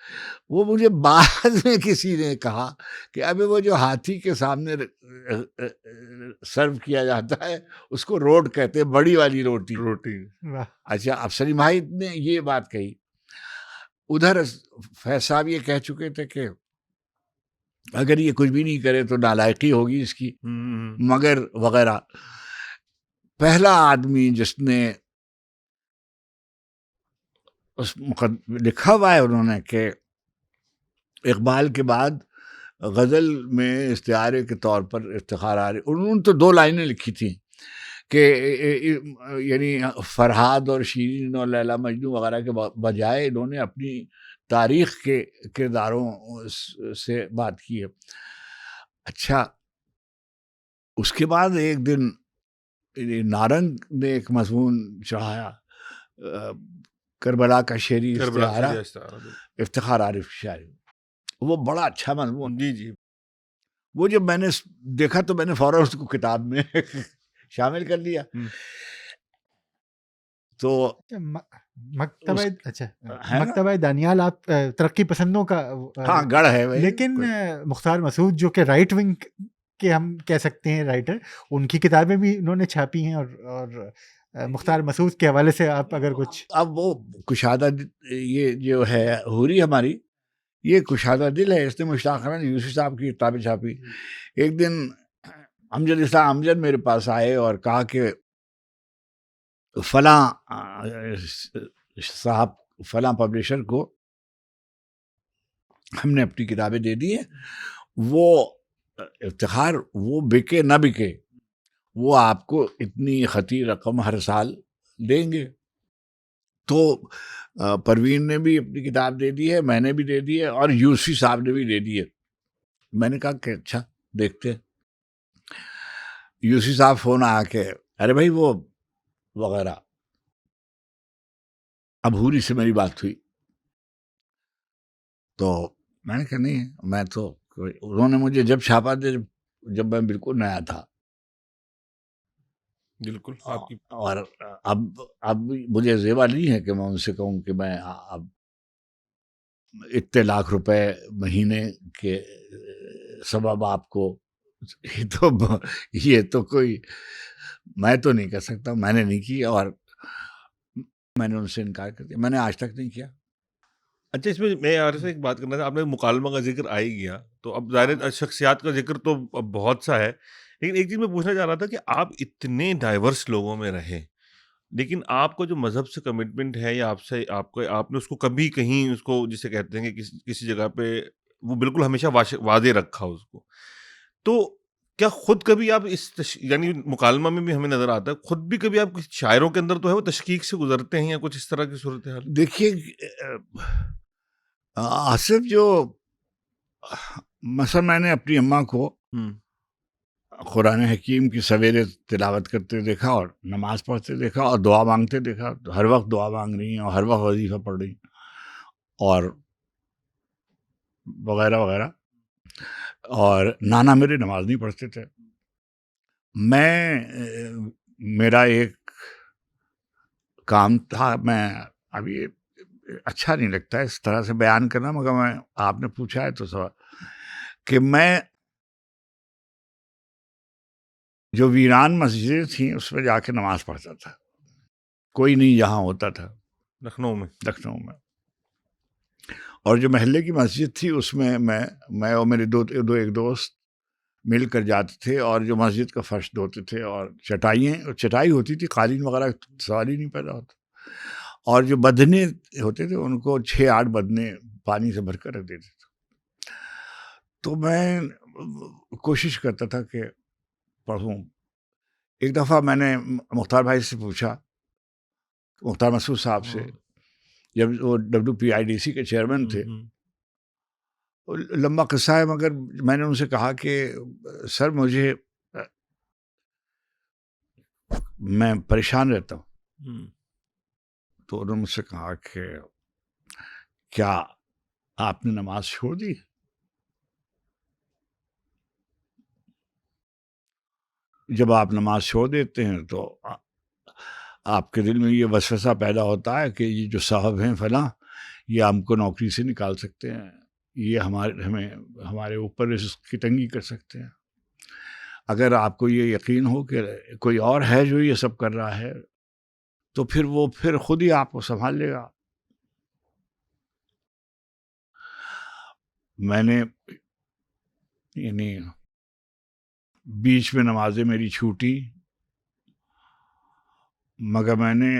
وہ مجھے بعد میں کسی نے کہا کہ ابھی وہ جو ہاتھی کے سامنے سرو کیا جاتا ہے اس کو روٹ کہتے ہیں بڑی والی روٹی. اچھا اب سلیم بھائی نے یہ بات کہی. ادھر فیض صاحب یہ کہہ چکے تھے کہ اگر یہ کچھ بھی نہیں کرے تو نالائقی ہوگی اس کی مگر وغیرہ. پہلا آدمی جس نے لکھا ہوا ہے انہوں نے کہ اقبال کے بعد غزل میں استعارے کے طور پر افتخار عارف. انہوں نے تو 2 لائنیں لکھی تھیں کہ یعنی فرہاد اور شیرین اور لیلا مجنو وغیرہ کے بجائے انہوں نے اپنی تاریخ کے کرداروں سے بات کی ہے. اچھا اس کے بعد ایک دن نارنگ نے ایک مضمون چڑھایا کربلا کا شعری استعارہ افتخار عارف کی شاعری. وہ بڑا اچھا مضمون. جی جی وہ جب میں نے دیکھا تو میں نے فوراً اس کو کتاب میں شامل کر لیا. تو مکتبہ دانیال آپ ترقی پسندوں کا ہاں گڑھ ہے لیکن مختار مسعود جو کہ رائٹ ونگ کے ہم کہہ سکتے ہیں رائٹر ان کی کتابیں بھی انہوں نے چھاپی ہیں اور مختار مسعود کے حوالے سے آپ اگر کچھ. اب وہ کشادہ یہ جو ہے حوری ہماری یہ کشادہ دل ہے. اس نے مشتاق خان یوسف صاحب کی کتابیں چھاپی. ایک دن امجد اسلام امجد میرے پاس آئے اور کہا کہ فلاں صاحب فلاں پبلشر کو ہم نے اپنی کتابیں دے دی ہیں وہ افتخار وہ بکے نہ بکے وہ آپ کو اتنی خطی رقم ہر سال دیں گے. تو پروین نے بھی اپنی کتاب دے دی ہے میں نے بھی دے دی ہے اور یوسفی صاحب نے بھی دے دی ہے. میں نے کہا کہ اچھا دیکھتے. یوسفی صاحب فون آ کے ارے بھائی وہ وغیرہ. اب حوری سے میری بات ہوئی تو میں نے کہا نہیں میں تو انہوں نے مجھے جب چھاپا دے جب میں بالکل نیا تھا بالکل اور اب مجھے زیبا نہیں ہے کہ میں ان سے کہوں کہ میں اب اتنے لاکھ روپے مہینے کے سبب آپ کو، یہ تو کوئی، میں تو نہیں کر سکتا، میں نے نہیں کی، اور میں نے ان سے انکار کر دیا، میں نے آج تک نہیں کیا۔ اچھا، اس میں میں آپ سے ایک بات کرنا تھا، آپ نے مکالمہ کا ذکر آ ہی گیا تو اب ظاہر شخصیات کا ذکر تو اب بہت سا ہے، لیکن ایک چیز میں پوچھنا چاہ رہا تھا کہ آپ اتنے ڈائیورس لوگوں میں رہے، لیکن آپ کو جو مذہب سے کمٹمنٹ ہے، یا آپ نے اس کو کبھی کہیں اس کو جسے کہتے ہیں کہ کسی جگہ پہ وہ بالکل ہمیشہ واضح رکھا اس کو، تو کیا خود کبھی آپ یعنی مکالمہ میں بھی ہمیں نظر آتا ہے، خود بھی کبھی آپ کسی شاعروں کے اندر تو ہے وہ تشکیک سے گزرتے ہیں یا کچھ اس طرح کی صورتحال؟ دیکھیے آصف، جو مثلا میں نے اپنی اماں کو قرآن حکیم کی سویرے تلاوت کرتے دیکھا اور نماز پڑھتے دیکھا اور دعا مانگتے دیکھا، ہر وقت دعا مانگ رہی ہیں اور ہر وقت وظیفہ پڑھ رہی ہیں اور وغیرہ وغیرہ، اور نانا میرے نماز نہیں پڑھتے تھے۔ میرا ایک کام تھا، میں ابھی اچھا نہیں لگتا ہے اس طرح سے بیان کرنا، مگر میں آپ نے پوچھا ہے تو سوال، کہ میں جو ویران مسجدیں تھیں اس میں جا کے نماز پڑھتا تھا، کوئی نہیں یہاں ہوتا تھا لکھنؤ میں، اور جو محلے کی مسجد تھی اس میں میں اور میرے ایک دوست مل کر جاتے تھے، اور جو مسجد کا فرش دھوتے تھے، اور چٹائی ہوتی تھی، قالین وغیرہ سوال ہی نہیں پیدا ہوتا، اور جو بدنے ہوتے تھے ان کو 6-8 بدنے پانی سے بھر کر رکھ دیتے تھے۔ تو میں کوشش کرتا تھا کہ پڑھوں۔ ایک دفعہ میں نے مختار بھائی سے پوچھا، مختار مسعود صاحب سے، جب وہ WPIDC کے چیئرمین تھے، لمبا قصہ ہے، مگر میں نے ان سے کہا کہ سر میں پریشان رہتا ہوں، تو انہوں نے مجھ سے کہا کہ کیا آپ نے نماز چھوڑ دی؟ جب آپ نماز چھوڑ دیتے ہیں تو آپ کے دل میں یہ وسوسہ پیدا ہوتا ہے کہ یہ جو صاحب ہیں فلاں، یہ ہم کو نوکری سے نکال سکتے ہیں، یہ ہمارے اوپر رزق کی تنگی کر سکتے ہیں۔ اگر آپ کو یہ یقین ہو کہ کوئی اور ہے جو یہ سب کر رہا ہے، تو پھر خود ہی آپ کو سنبھال لے گا۔ میں نے یعنی بیچ میں نمازیں میری چھوٹی، مگر میں نے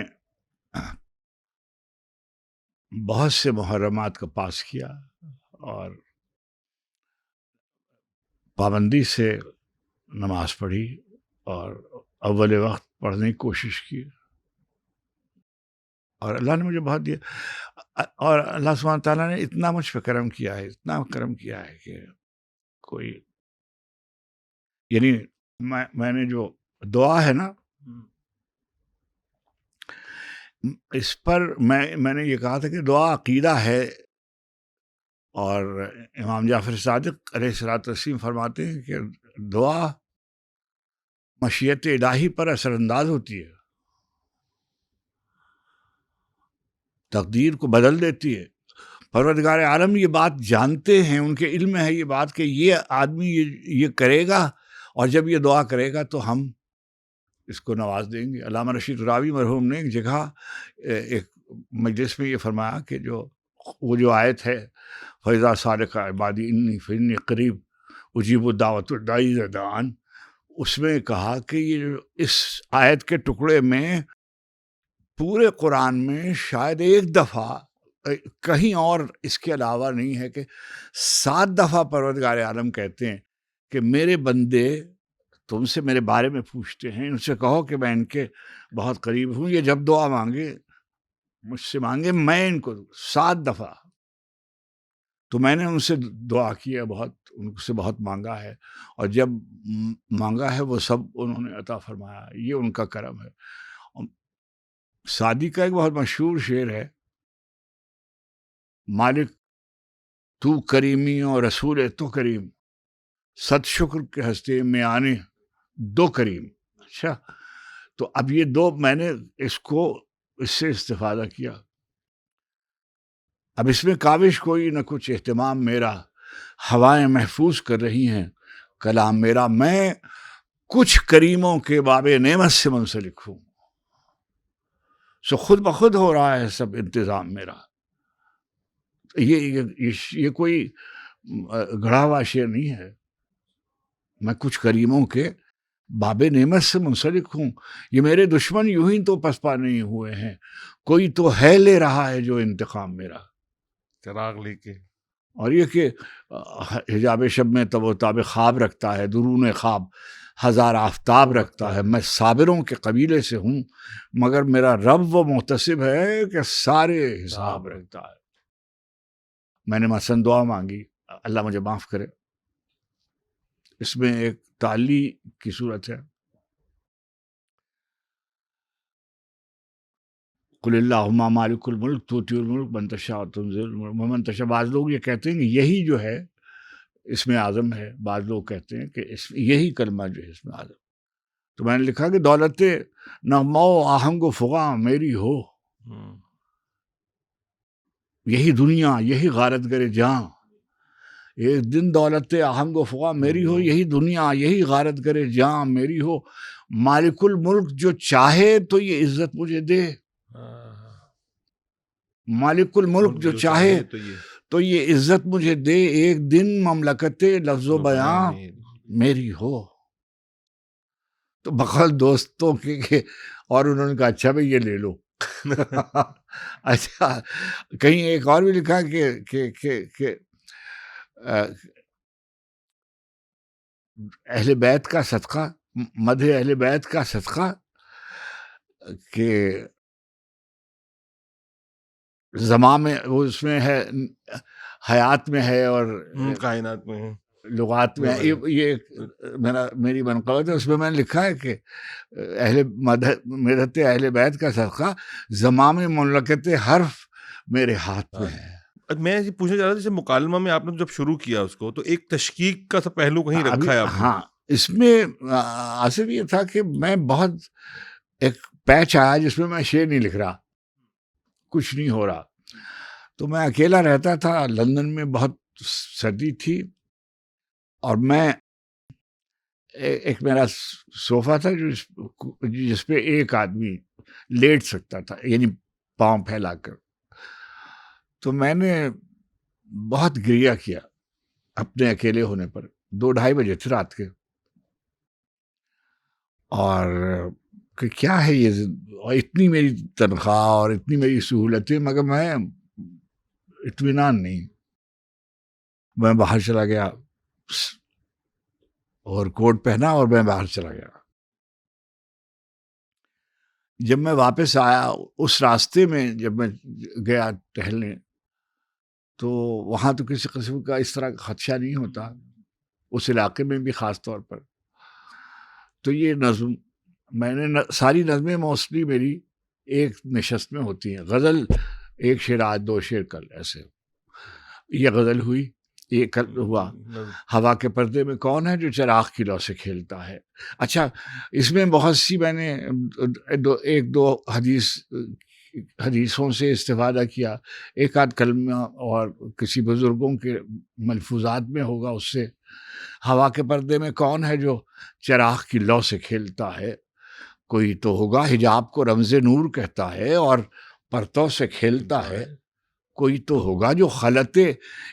بہت سے محرمات کا پاس کیا اور پابندی سے نماز پڑھی اور اول وقت پڑھنے کی کوشش کی، اور اللہ نے مجھے بہت دیا، اور اللہ سبحانہ تعالیٰ نے اتنا مجھ پہ کرم کیا ہے کہ کوئی، یعنی میں نے جو دعا ہے نا، اس پر میں نے یہ کہا تھا کہ دعا عقیدہ ہے، اور امام جعفر صادق علیہ الصلوۃ والتسلیم فرماتے ہیں کہ دعا مشیت الہی پر اثر انداز ہوتی ہے، تقدیر کو بدل دیتی ہے۔ پروردگار عالم یہ بات جانتے ہیں، ان کے علم ہے یہ بات کہ یہ آدمی یہ کرے گا، اور جب یہ دعا کرے گا تو ہم اس کو نواز دیں گے۔ علامہ رشید راوی مرحوم نے ایک جگہ ایک مجلس میں یہ فرمایا کہ وہ جو آیت ہے فَإِذَا صَادَقَ عِبَادِي إِنِّي فَإِنِّي قَرِيبٌ أُجِيبُ دَعْوَةَ الدَّاعِي إِذَا دَعَانِ، اس میں کہا کہ یہ اس آیت کے ٹکڑے میں پورے قرآن میں شاید ایک دفعہ، کہیں اور اس کے علاوہ نہیں ہے، کہ 7 دفعہ پروردگار عالم کہتے ہیں کہ میرے بندے تم سے میرے بارے میں پوچھتے ہیں، ان سے کہو کہ میں ان کے بہت قریب ہوں، یہ جب دعا مانگے مجھ سے مانگے میں ان کو 7 دفعہ۔ تو میں نے ان سے دعا کی ہے، ان سے بہت مانگا ہے، اور جب مانگا ہے وہ سب انہوں نے عطا فرمایا، یہ ان کا کرم ہے۔ سعدی کا ایک بہت مشہور شعر ہے، مالک تو کریمی اور رسول تو کریم، صد شکر کے ہستے میں آنے دو کریم۔ اچھا، تو اب یہ دو میں نے اس سے استفادہ کیا اب اس میں کاوش کوئی نہ کچھ اہتمام میرا، ہوائیں محفوظ کر رہی ہیں کلام میرا، میں کچھ کریموں کے باب نعمت سے منسلک ہوں، سو خود بخود ہو رہا ہے سب انتظام میرا۔ یہ کوئی گڑھا ہوا شعر نہیں ہے، میں کچھ کریموں کے باب نعمت سے منسلک ہوں، یہ میرے دشمن یوں ہی تو پسپا نہیں ہوئے ہیں، کوئی تو ہے لے رہا ہے جو انتقام میرا۔ چراغ لے کے، اور یہ کہ حجاب شب میں تب و تاب خواب رکھتا ہے، درون خواب ہزار آفتاب رکھتا ہے، میں صابروں کے قبیلے سے ہوں، مگر میرا رب وہ محتسب ہے کہ سارے حساب رکھتا ہے۔ میں نے مثلاً دعا مانگی، اللہ مجھے معاف کرے، اس میں ایک تعلی کی صورت ہے، قل اللہم مالک الملک تؤتی الملک من تشاء وتنزع الملک ممن تشاء۔ بعض لوگ یہ کہتے ہیں کہ یہی جو ہے اس میں اعظم ہے، بعض لوگ کہتے ہیں کہ یہی کلمہ جو ہے اس میں اعظم۔ تو میں نے لکھا کہ دولت نغمہ و آہنگ و فغاں میری ہو، یہی دنیا یہی غارت گر جاں، ایک دن دولت آہنگ و فغاں میری ہو، یہی دنیا یہی غارت گر جاں میری ہو، مالک الملک جو چاہے تو یہ عزت مجھے دے، مالک الملک جو چاہے تو یہ عزت مجھے دے، ایک دن مملکت لفظ و بیاں میری ہو۔ تو بقول دوستوں کے اور انہوں نے کہا اچھا بھئی یہ لے لو۔ اچھا کہیں ایک اور بھی لکھا کہ اہل بیت کا صدقہ، مدح اہل بیت کا صدقہ، کہ زمان میں وہ اس میں ہے، حیات میں ہے اور کائنات میں ہے، لغات میں ہے۔ یہ میری منقبت ہے، اس میں نے لکھا ہے کہ مدحت اہل بیت کا صدقہ زمام مملکت حرف میرے ہاتھ میں ہے۔ میں یہ پوچھنا چاہ رہا تھا، جیسے مکالمہ میں آپ نے جب شروع کیا اس کو تو ایک تشکیک کا پہلو کہیں رکھا ہے آپ نے؟ ہاں، اس میں اصل یہ تھا کہ میں بہت ایک پیچ آیا جس میں میں شعر نہیں لکھ رہا، کچھ نہیں ہو رہا، تو میں اکیلا رہتا تھا، لندن میں بہت سردی تھی، اور میں ایک میرا صوفہ تھا جس پہ ایک آدمی لیٹ سکتا تھا، یعنی پاؤں پھیلا کر، تو میں نے بہت گریہ کیا اپنے اکیلے ہونے پر، 2-2:30 بجے تھے رات کے، اور کہ کیا ہے یہ، اور اتنی میری تنخواہ اور اتنی میری سہولتیں، مگر میں اطمینان نہیں۔ میں باہر چلا گیا اور کوٹ پہنا اور میں باہر چلا گیا۔ جب میں واپس آیا اس راستے میں جب میں گیا ٹہلنے، تو وہاں تو کسی قسم کا اس طرح کا خدشہ نہیں ہوتا، اس علاقے میں بھی خاص طور پر۔ تو یہ نظم میں نے ساری نظمیں موسٹلی میری ایک نشست میں ہوتی ہیں، غزل ایک شعر آج 2 شعر کل، ایسے۔ یہ غزل ہوئی، یہ کل ہوا ہوا کے پردے میں کون ہے جو چراغ کی لو سے کھیلتا ہے۔ اچھا اس میں بہت سی میں نے 1-2 حدیثوں سے استفادہ کیا، ایک آدھ کلمہ اور کسی بزرگوں کے ملفوظات میں ہوگا اس سے۔ ہوا کے پردے میں کون ہے جو چراغ کی لو سے کھیلتا ہے، کوئی تو ہوگا حجاب کو رمز نور کہتا ہے اور پرتو سے کھیلتا ہے، کوئی تو ہوگا جو خلط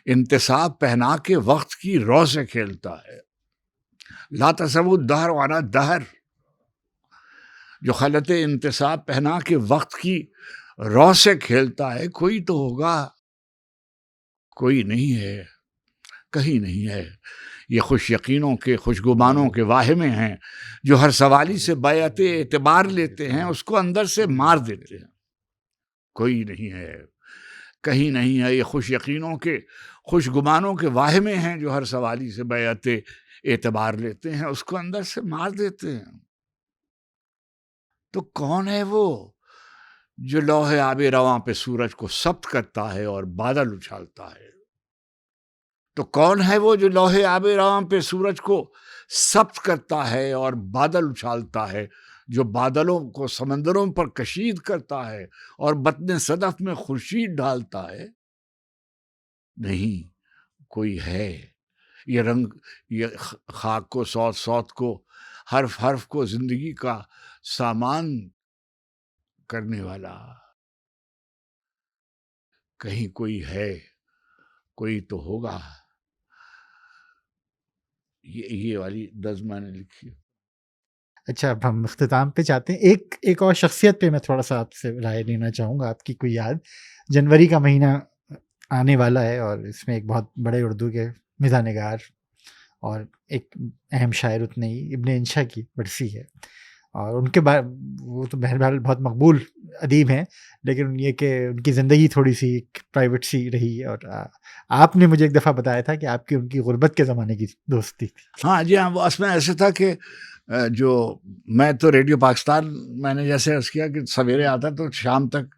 انتصاب پہنا کے وقت کی رو سے کھیلتا ہے، لا تصو الدہر وانا دہر، جو خلط انتصاب پہنا کے وقت کی رو سے کھیلتا ہے، کوئی تو ہوگا، کوئی نہیں ہے، کہیں نہیں ہے۔ یہ خوش یقینوں کے خوش گمانوں کے واہمے ہیں جو ہر سوالی سے بیعت اعتبار لیتے ہیں، اس کو اندر سے مار دیتے ہیں، کوئی نہیں ہے، کہیں نہیں ہے۔ یہ خوش یقینوں کے خوش گمانوں کے واہمے ہیں جو ہر سوالی سے بیعت اعتبار لیتے ہیں، اس کو اندر سے مار دیتے ہیں۔ تو کون ہے وہ جو لوح آب رواں پہ سورج کو ثبت کرتا ہے اور بادل اچھالتا ہے؟ تو کون ہے وہ جو لوح آب رواں پہ سورج کو ثبت کرتا ہے اور بادل اچھالتا ہے، جو بادلوں کو سمندروں پر کشید کرتا ہے اور بطن صدف میں خورشید ڈالتا ہے؟ نہیں کوئی ہے، یہ رنگ، یہ خاک کو، صوت صوت کو، حرف حرف کو زندگی کا سامان کرنے والا، کہیں کوئی ہے، کوئی تو ہوگا. یہ والی نظم میں نے لکھی. اچھا، اب ہم اختتام پہ چاہتے ہیں. ایک اور شخصیت پہ میں تھوڑا سا آپ سے رائے لینا چاہوں گا. آپ کی کوئی یاد؟ جنوری کا مہینہ آنے والا ہے اور اس میں ایک بہت بڑے اردو کے مزاح نگار اور ایک اہم شاعر اتنے ہی ابن انشا کی برسی ہے، اور ان کے وہ تو بہرحال بہت مقبول ادیب ہیں، لیکن یہ کہ ان کی زندگی تھوڑی سی پرائیویٹ سی رہی ہے. اور آپ نے مجھے ایک دفعہ بتایا تھا کہ آپ کی ان کی غربت کے زمانے کی دوستی تھی. ہاں جی ہاں، وہ اس میں ایسے تھا کہ جو میں تو ریڈیو پاکستان، میں نے جیسے عرض کیا کہ سویرے آتا تو شام تک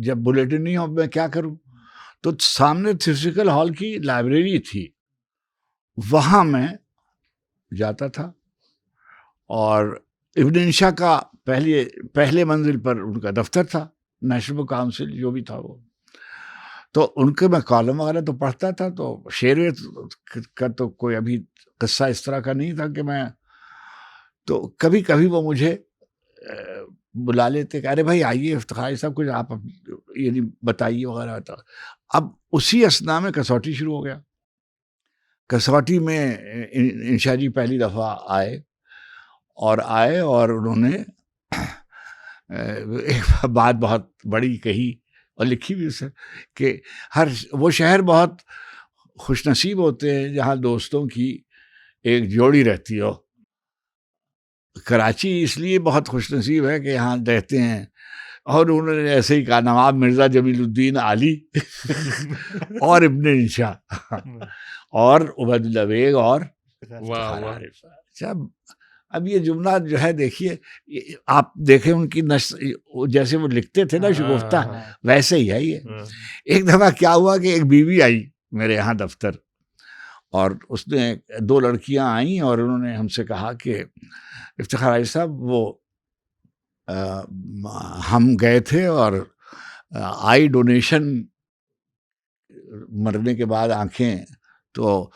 جب بلیٹن نہیں ہو میں کیا کروں، تو سامنے تھیوسیکل ہال کی لائبریری تھی، وہاں میں جاتا تھا، اور ابن انشا کا پہلے منزل پر ان کا دفتر تھا، نیشنل بک کاؤنسل جو بھی تھا وہ. تو ان کے میں کالم وغیرہ تو پڑھتا تھا، تو شعر کا تو کوئی ابھی قصہ اس طرح کا نہیں تھا کہ میں، تو کبھی کبھی وہ مجھے بلا لیتے کہ ارے بھائی آئیے افتخاری صاحب کچھ آپ یعنی بتائیے وغیرہ. اب اسی اثنا میں کسوٹی شروع ہو گیا. کسوٹی میں انشا جی پہلی دفعہ آئے اور انہوں نے ایک بات بہت بڑی کہی اور لکھی بھی اسے کہ وہ شہر بہت خوش نصیب ہوتے ہیں جہاں دوستوں کی ایک جوڑی رہتی ہو. کراچی اس لیے بہت خوش نصیب ہے کہ یہاں رہتے ہیں، اور انہوں نے ایسے ہی کہا نواب مرزا جمیل الدین علی اور ابن انشا اور عبید اللہ بیگ اور افتخار عارف. اچھا، اب یہ جملہ جو ہے دیکھیے، آپ دیکھیں ان کی نثر جیسے وہ لکھتے تھے نا شگفتہ، ویسے ہی ہے یہ. ایک دفعہ کیا ہوا کہ ایک بیوی آئی میرے یہاں دفتر، اور اس نے 2 لڑکیاں آئیں اور انہوں نے ہم سے کہا کہ افتخار عارف صاحب وہ ہم گئے تھے اور آئی ڈونیشن مرنے کے بعد آنکھیں تو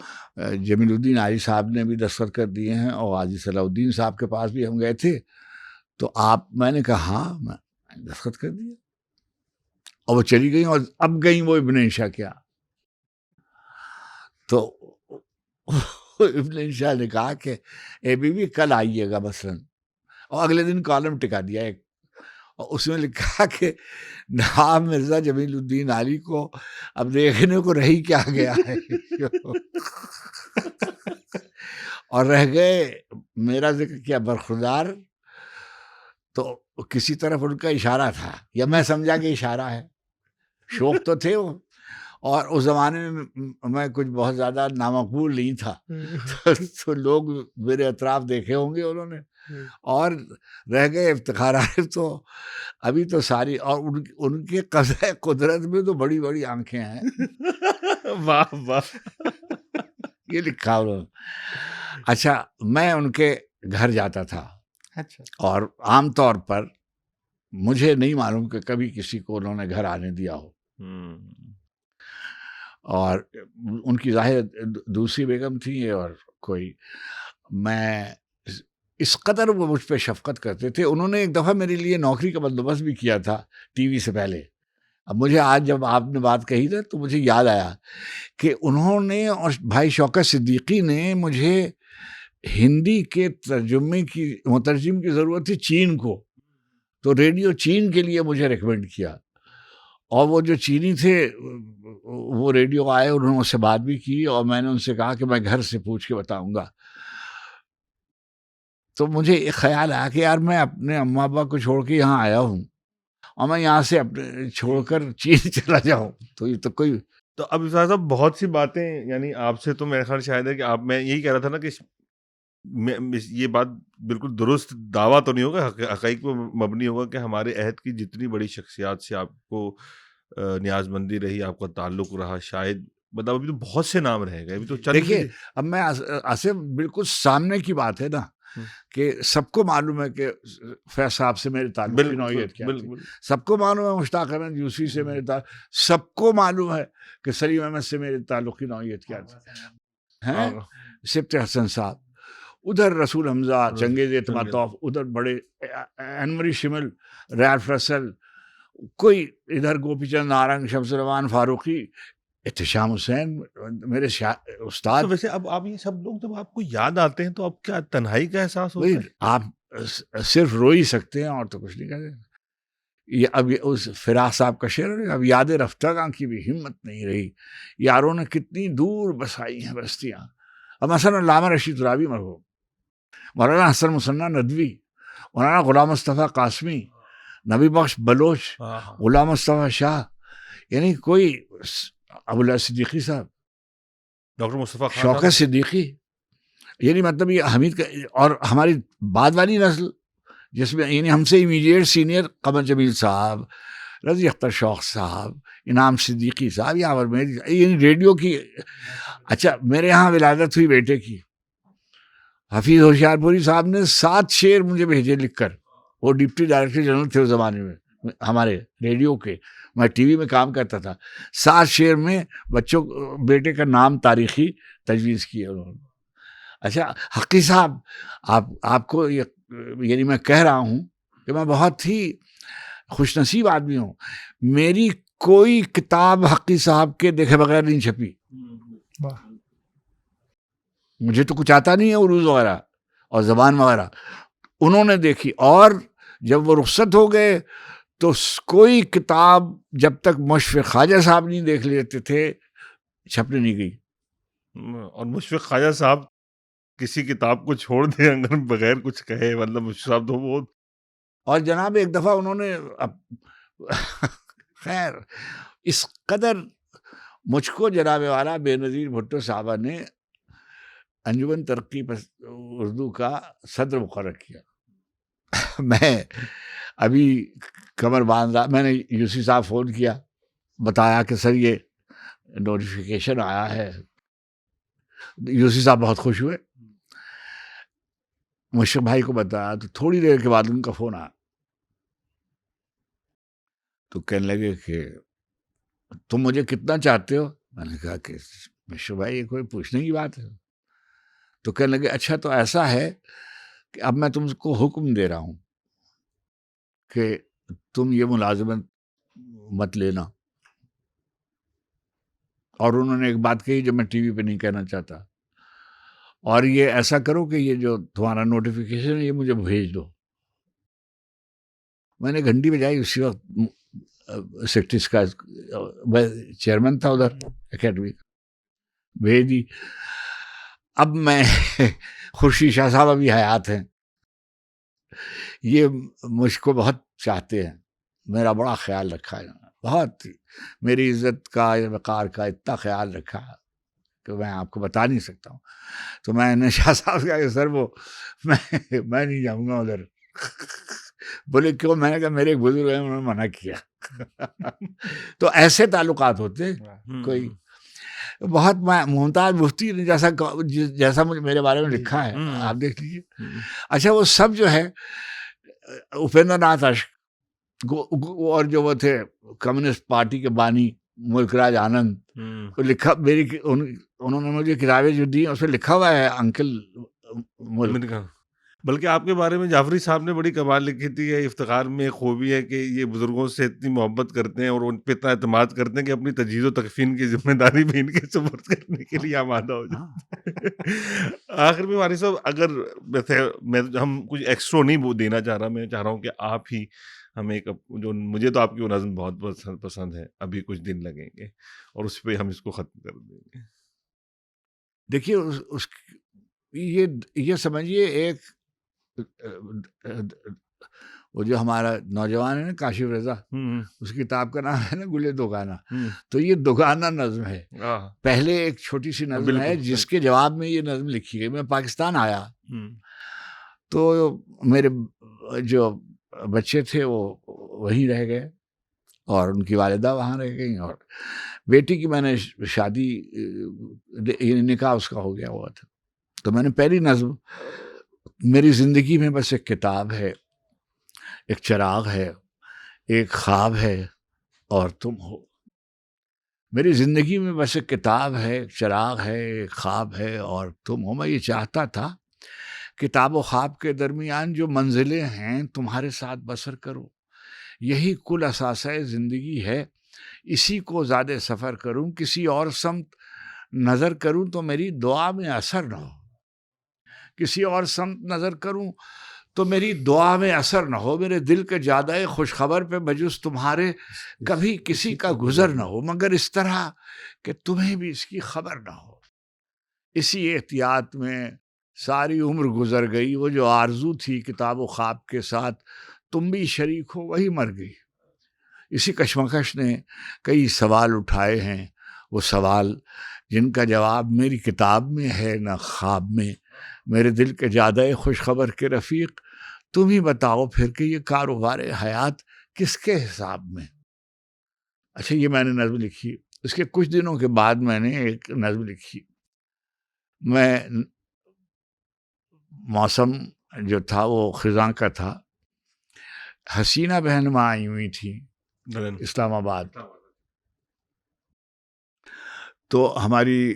جمیل الدین علی صاحب نے بھی دستخط کر دیے ہیں، اور حاجی صلاح الدین صاحب کے پاس بھی ہم گئے تھے، تو میں نے کہا ہاں میں دستخط کر دیا. اور وہ چلی گئیں، اور اب گئیں وہ ابن انشا کیا. تو ابن انشا نے کہا کہ اے بی بی کل آئیے گا مثلاً، اور اگلے دن کالم ٹکا دیا ایک، اور اس میں لکھا کہ نواب مرزا جمیل الدین علی کو اب دیکھنے کو رہی کیا گیا ہے اور رہ گئے میرا ذکر کیا برخوردار. تو کسی طرف ان کا اشارہ تھا، یا میں سمجھا کہ اشارہ ہے. شوق تو تھے وہ، اور اس زمانے میں میں کچھ بہت زیادہ نامقبول نہیں تھا، تو لوگ میرے اطراف دیکھے ہوں گے انہوں نے، اور رہ گئے افتخار عارف. تو ابھی تو ساری، اور ان کے قبضۂ قدرت میں تو بڑی بڑی آنکھیں ہیں. واہ واہ، یہ لکھا انہوں نے. اچھا، میں ان کے گھر جاتا تھا، اور عام طور پر مجھے نہیں معلوم کہ کبھی کسی کو انہوں نے گھر آنے دیا ہو. اور ان کی ظاہر دوسری بیگم تھی، اور کوئی، میں اس قدر وہ مجھ پہ شفقت کرتے تھے. انہوں نے ایک دفعہ میرے لیے نوکری کا بندوبست بھی کیا تھا ٹی وی سے پہلے. اب مجھے آج جب آپ نے بات کہی نا تو مجھے یاد آیا کہ انہوں نے اور بھائی شوکت صدیقی نے مجھے ہندی کے مترجم کی ضرورت تھی چین کو، تو ریڈیو چین کے لیے مجھے ریکمینڈ کیا. اور وہ جو چینی تھے وہ ریڈیو آئے، انہوں نے مجھ سے بات بھی کی، اور میں نے ان سے کہا کہ میں گھر سے پوچھ کے بتاؤں گا. تو مجھے ایک خیال آیا کہ یار میں اپنے اماں ابا کو چھوڑ کے یہاں آیا ہوں، اور میں یہاں سے اپنے چھوڑ کر چین چلا جاؤں، تو یہ تو کوئی. تو اب افتخار صاحب بہت سی باتیں، یعنی آپ سے تو میرا خیال شاید ہے کہ میں یہی کہہ رہا تھا نا کہ یہ بات بالکل درست دعویٰ تو نہیں ہوگا، حقائق پہ مبنی ہوگا کہ ہمارے عہد کی جتنی بڑی شخصیات سے آپ کو نیاز مندی رہی، آپ کا تعلق رہا، شاید مطلب ابھی تو بہت سے نام رہ گئے. ابھی تو دیکھیے اب میں آصف بالکل سامنے کی بات ہے نا کہ سب کو معلوم ہے کہ فیض صاحب سے میرے تعلق کی نوعیت کیا تھی، سب کو معلوم ہے مشتاق احمد یوسفی سے میرے تعلق، سب کو معلوم ہے کہ سلیم احمد سے میرے تعلق کی نوعیت کیا تھی، ہیں سبت حسن صاحب، ادھر رسول حمزہ، چنگیز اعتماد توف، ادھر بڑے انوری شمل، ریاض رسل، کوئی ادھر گوپی چند نارنگ، شمس الرحمان فاروقی، احتشام حسین میرے استاد. تو ویسے اب آپ یہ سب لوگ جب آپ کو یاد آتے ہیں تو اب کیا تنہائی کا احساس ہوتا ہے؟ آپ صرف رو ہی سکتے ہیں اور تو کچھ نہیں کر سکتے. یہ اب اس فراق صاحب کا شعر ہے، اب یاد رفتگاں کی بھی ہمت نہیں رہی، یاروں نے کتنی دور بسائی ہیں بستیاں. اب مثلا علامہ رشید ترابی مرحوم، مولانا حسن مثنیٰ ندوی، مولانا غلام مصطفیٰ قاسمی، نبی بخش بلوچ، غلام مصطفیٰ شاہ، یعنی کوئی ابواللہ صدیقی صاحب، ڈاکٹر مصطفیٰ خان شوکت صدیقی، یعنی مطلب یہ حمید کا، اور ہماری بعد والی نسل جس میں یعنی ہم سے امیڈیٹ سینئر قمر جمیل صاحب، رضی اختر شوق صاحب، انعام صدیقی صاحب، یاور میری، یعنی ریڈیو کی. اچھا میرے یہاں ولادت ہوئی بیٹے کی، حفیظ ہوشیار پوری صاحب نے 7 شعر مجھے بھیجے لکھ کر. وہ ڈپٹی ڈائریکٹر جنرل تھے اس زمانے میں ہمارے ریڈیو کے، میں ٹی وی میں کام کرتا تھا. 7 شعر میں بچوں بیٹے کا نام تاریخی تجویز کیا انہوں نے. اچھا حقی صاحب، آپ کو یعنی میں کہہ رہا ہوں کہ میں بہت ہی خوش نصیب آدمی ہوں، میری کوئی کتاب حقی صاحب کے دیکھے بغیر نہیں چھپی. مجھے تو کچھ آتا نہیں ہے عروض وغیرہ اور زبان وغیرہ، انہوں نے دیکھی. اور جب وہ رخصت ہو گئے تو کوئی کتاب جب تک مشفق خواجہ صاحب نہیں دیکھ لیتے تھے چھپنے نہیں گئی. اور مشفق خواجہ صاحب کسی کتاب کو چھوڑ دیں اگر بغیر کچھ کہے، مطلب مشفق صاحب تو وہ. اور جناب ایک دفعہ انہوں نے خیر اس قدر مجھ کو جناب والا بے نظیر بھٹو صاحبہ نے انجمن ترقی اردو کا صدر مقرر کیا. میں ابھی کمر باندھ رہا، میں نے یوسی صاحب فون کیا، بتایا کہ سر یہ نوٹیفیکیشن آیا ہے. یوسی صاحب بہت خوش ہوئے، مشرق بھائی کو بتایا تو تھوڑی دیر کے بعد ان کا فون آیا تو کہنے لگے کہ تم مجھے کتنا چاہتے ہو. میں نے کہا کہ مشرق بھائی یہ کوئی پوچھنے کی بات ہے. تو کہنے لگے اچھا تو ایسا ہے کہ اب میں تم کو حکم دے رہا ہوں کہ تم یہ ملازمت مت لینا. اور انہوں نے ایک بات کہی جو میں ٹی وی پہ نہیں کہنا چاہتا، اور یہ ایسا کرو کہ یہ جو تمہارا نوٹیفیکیشن ہے یہ مجھے بھیج دو. میں نے گھنٹی بجائی، اسی وقت سیکٹریز کا چیئرمین تھا ادھر اکیڈمی، بھیج دی. اب میں خورشید شاہ صاحب ابھی حیات ہیں، یہ مجھ کو بہت چاہتے ہیں، میرا بڑا خیال رکھا ہے، بہت میری عزت کا وقار کا اتنا خیال رکھا کہ میں آپ کو بتا نہیں سکتا ہوں. تو میں نے شاہ صاحب سے کہا کہ سر وہ میں نہیں جاؤں گا ادھر. بولے کیوں؟ میں نے کہا میرے ایک بزرگ ہیں انہوں نے منع کیا. تو ایسے تعلقات ہوتے. کوئی بہت ممتاز مفتی نے جیسا مجھے میرے بارے میں لکھا ہے آپ دیکھ لیجیے. اچھا وہ سب جو ہے اپیندر ناتھ اشک اور جو وہ تھے کمیونسٹ پارٹی کے بانی ملک راج آنند، لکھا میری انہوں نے مجھے کتابیں جو دی اس پہ لکھا ہوا ہے انکل ملک. بلکہ آپ کے بارے میں جعفری صاحب نے بڑی کمال لکھی تھی. یہ افتخار میں خوبی ہے کہ یہ بزرگوں سے اتنی محبت کرتے ہیں اور ان پہ اتنا اعتماد کرتے ہیں کہ اپنی تجہیز و تکفین کی ذمہ داری بھی ان کے سپرد کرنے کے لیے آمادہ ہو جاتے. آخر میں وارث صاحب اگر ویسے ہم کچھ ایکسٹرا نہیں دینا چاہ رہا، میں چاہ رہا ہوں کہ آپ ہی ہمیں ایک جو مجھے تو آپ کی وہ نظم بہت پسند ہے، ابھی کچھ دن لگیں گے اور اس پہ ہم اس کو ختم کر دیں گے. دیکھیے یہ سمجھیے ایک وہ جو ہمارا نوجوان ہے نا کاشف رضا، اس کتاب کا نام ہے نا گلے دوگانہ. تو یہ دوگانہ نظم ہے. پہلے ایک چھوٹی سی نظم ہے جس کے جواب میں یہ نظم لکھی گئی. میں پاکستان آیا تو میرے جو بچے تھے وہ وہیں رہ گئے اور ان کی والدہ وہاں رہ گئیں، اور بیٹی کی میں نے شادی نکاح اس کا ہو گیا ہوا تھا. تو میں نے پہلی نظم میری زندگی میں بس ایک کتاب ہے، ایک چراغ ہے، ایک خواب ہے اور تم ہو. میری زندگی میں بس ایک کتاب ہے، ایک چراغ ہے، ایک خواب ہے اور تم ہو. میں یہ چاہتا تھا کتاب و خواب کے درمیان جو منزلیں ہیں تمہارے ساتھ بسر کروں. یہی کل اثاثہ زندگی ہے، اسی کو زیادہ سفر کروں. کسی اور سمت نظر کروں تو میری دعا میں اثر نہ ہو. کسی اور سمت نظر کروں تو میری دعا میں اثر نہ ہو. میرے دل کے جادہ خوشخبر پہ بجز تمہارے کبھی کسی کا گزر نہ ہو، مگر اس طرح کہ تمہیں بھی اس کی خبر نہ ہو. اسی احتیاط میں ساری عمر گزر گئی. وہ جو آرزو تھی کتاب و خواب کے ساتھ تم بھی شریک ہو، وہی مر گئی. اسی کشمکش نے کئی سوال اٹھائے ہیں، وہ سوال جن کا جواب میری کتاب میں ہے نہ خواب میں. میرے دل کے جادہ خوشخبر کے رفیق تم ہی بتاؤ پھر کہ یہ کاروبار حیات کس کے حساب میں. اچھا، یہ میں نے نظم لکھی. اس کے کچھ دنوں کے بعد میں نے ایک نظم لکھی. میں موسم جو تھا وہ خزاں کا تھا. حسینہ بہن ماں آئی ہوئی تھی اسلام آباد. تو ہماری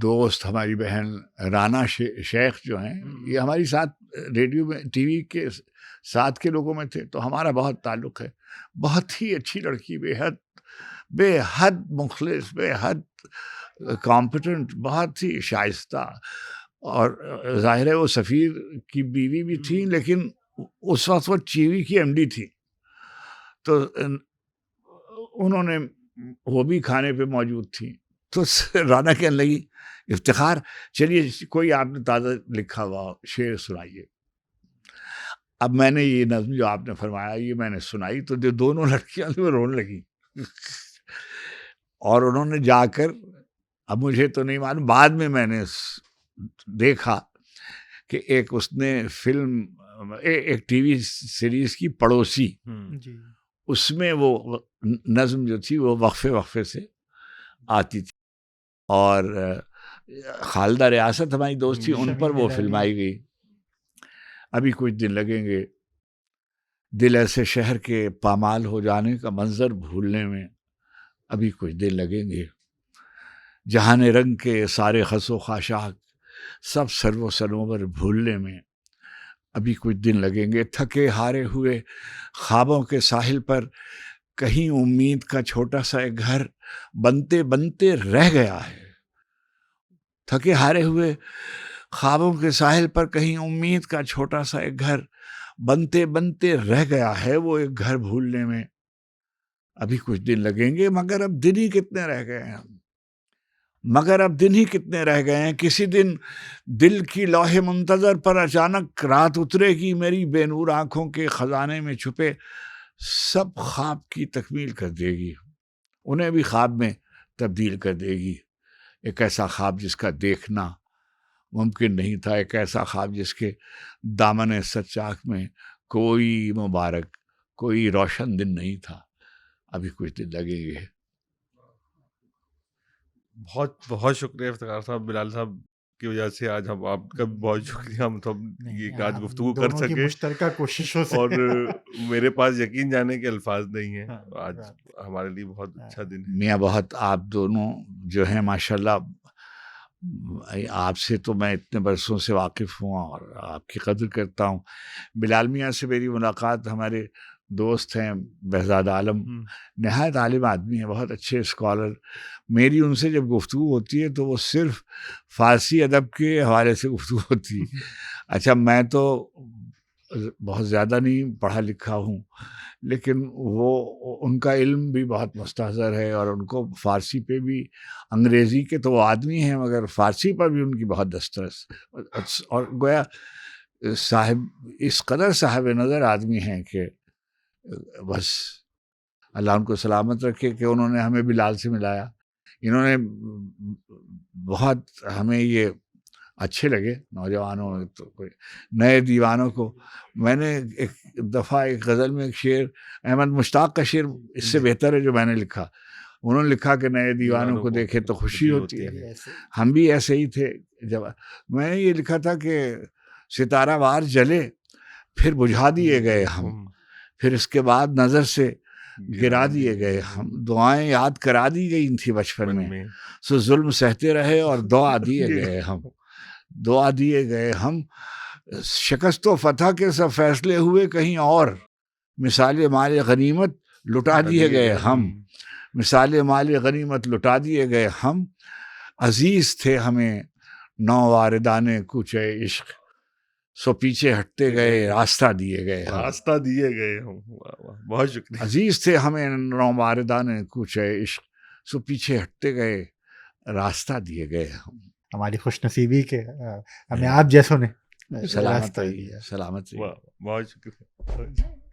دوست، ہماری بہن رانا شیخ جو ہیں، یہ ہماری ساتھ ریڈیو میں ٹی وی کے ساتھ کے لوگوں میں تھے، تو ہمارا بہت تعلق ہے. بہت ہی اچھی لڑکی، بے حد مخلص، بے حد کمپیٹنٹ، بہت ہی شائستہ. اور ظاہر ہے وہ سفیر کی بیوی بھی تھی، لیکن اس وقت وہ چیوی کی ایم ڈی تھی. تو انہوں نے وہ بھی کھانے پہ موجود تھی. تو رانا کہنے لگی افتخار چلیے کوئی آپ نے تازہ لکھا ہوا شعر سنائیے. اب میں نے یہ نظم جو آپ نے فرمایا یہ میں نے سنائی تو جو دونوں لڑکیاں وہ رونے لگی. اور انہوں نے جا کر، اب مجھے تو نہیں معلوم، بعد میں نے دیکھا کہ ایک اس نے فلم، ایک ٹی وی سیریز کی پڑوسی، اس میں وہ نظم جو تھی وہ وقفے سے آتی تھی. اور خالدہ ریاست ہماری دوست تھی، ان پر وہ فلمائی گئی. ابھی کچھ دن لگیں گے دل ایسے شہر کے پامال ہو جانے کا منظر بھولنے میں. ابھی کچھ دن لگیں گے جہان رنگ کے سارے خس و خاشاک سب سر و سنور بھولنے میں. ابھی کچھ دن لگیں گے تھکے ہارے ہوئے خوابوں کے ساحل پر کہیں امید کا چھوٹا سا ایک گھر بنتے بنتے رہ گیا ہے. تھکے ہارے ہوئے خوابوں کے ساحل پر کہیں امید کا چھوٹا سا ایک گھر بنتے بنتے رہ گیا ہے، وہ ایک گھر بھولنے میں. ابھی کچھ دن لگیں گے مگر اب دن ہی کتنے رہ گئے ہیں، مگر اب دن ہی کتنے رہ گئے ہیں. کسی دن دل کی لوح منتظر پر اچانک رات اترے گی، میری بے نور آنکھوں کے خزانے میں چھپے سب خواب کی تکمیل کر دے گی، انہیں بھی خواب میں تبدیل کر دے گی. ایک ایسا خواب جس کا دیکھنا ممکن نہیں تھا، ایک ایسا خواب جس کے دامن سچاک میں کوئی مبارک، کوئی روشن دن نہیں تھا. ابھی کچھ دن لگیں گے. بہت بہت شکریہ افتخار صاحب. بلال صاحب کی وجہ سے آج ہم آپ کا بھی بہت شکریہ، ہم تو یہ آج گفتگو کر سکے مشترکہ کوششوں سے. اور میرے پاس یقین جانے کے الفاظ نہیں ہیں. آج ہمارے لیے بہت اچھا دن ہے. میاں بہت آپ دونوں جو ہیں ماشاءاللہ، آپ سے تو میں اتنے برسوں سے واقف ہوں اور آپ کی قدر کرتا ہوں. بلال میاں سے میری ملاقات، ہمارے دوست ہیں بہزاد عالم، نہایت عالم آدمی ہیں، بہت اچھے اسکالر. میری ان سے جب گفتگو ہوتی ہے تو وہ صرف فارسی ادب کے حوالے سے گفتگو ہوتی ہے. اچھا، میں تو بہت زیادہ نہیں پڑھا لکھا ہوں، لیکن وہ ان کا علم بھی بہت مستحضر ہے اور ان کو فارسی پہ بھی، انگریزی کے تو وہ آدمی ہیں مگر فارسی پر بھی ان کی بہت دسترس. اور گویا صاحب اس قدر صاحب نظر آدمی ہیں کہ بس اللہ ان کو سلامت رکھے کہ انہوں نے ہمیں بلال سے ملایا. انہوں نے بہت ہمیں یہ اچھے لگے نوجوانوں، تو کوئی نئے دیوانوں کو. میں نے ایک دفعہ ایک غزل میں ایک شعر، احمد مشتاق کا شعر اس سے بہتر ہے جو میں نے لکھا. انہوں نے لکھا کہ نئے دیوانوں کو دیکھے تو خوشی ہوتی ہے. ہم بھی ایسے ہی تھے جب میں نے یہ لکھا تھا کہ ستارہ وار جلے پھر بجھا دیے گئے ہم، پھر اس کے بعد نظر سے گرا دیے گئے ہم، دعائیں یاد کرا دی گئی تھی بچپن میں، سو ظلم سہتے رہے اور دعا دیے گئے ہم، دعا دیے گئے ہم، شکست و فتح کے سب فیصلے ہوئے کہیں اور، مثال مال غنیمت لٹا دیے گئے ہم، مثال مال غنیمت لٹا دیے گئے ہم، عزیز تھے ہمیں نو واردان کوچے عشق، سو پیچھے ہٹتے گئے راستہ دیے گئے ہم، راستہ دیے گئے ہم. بہت شکریہ. عزیز تھے ہمیں نو واردان کوچے عشق، سو پیچھے ہٹتے گئے راستہ دیے گئے ہم. ہماری خوش نصیبی کے ہمیں آپ جیسوں نے سلامت رہیے، سلامت رہیے. بہت شکریہ.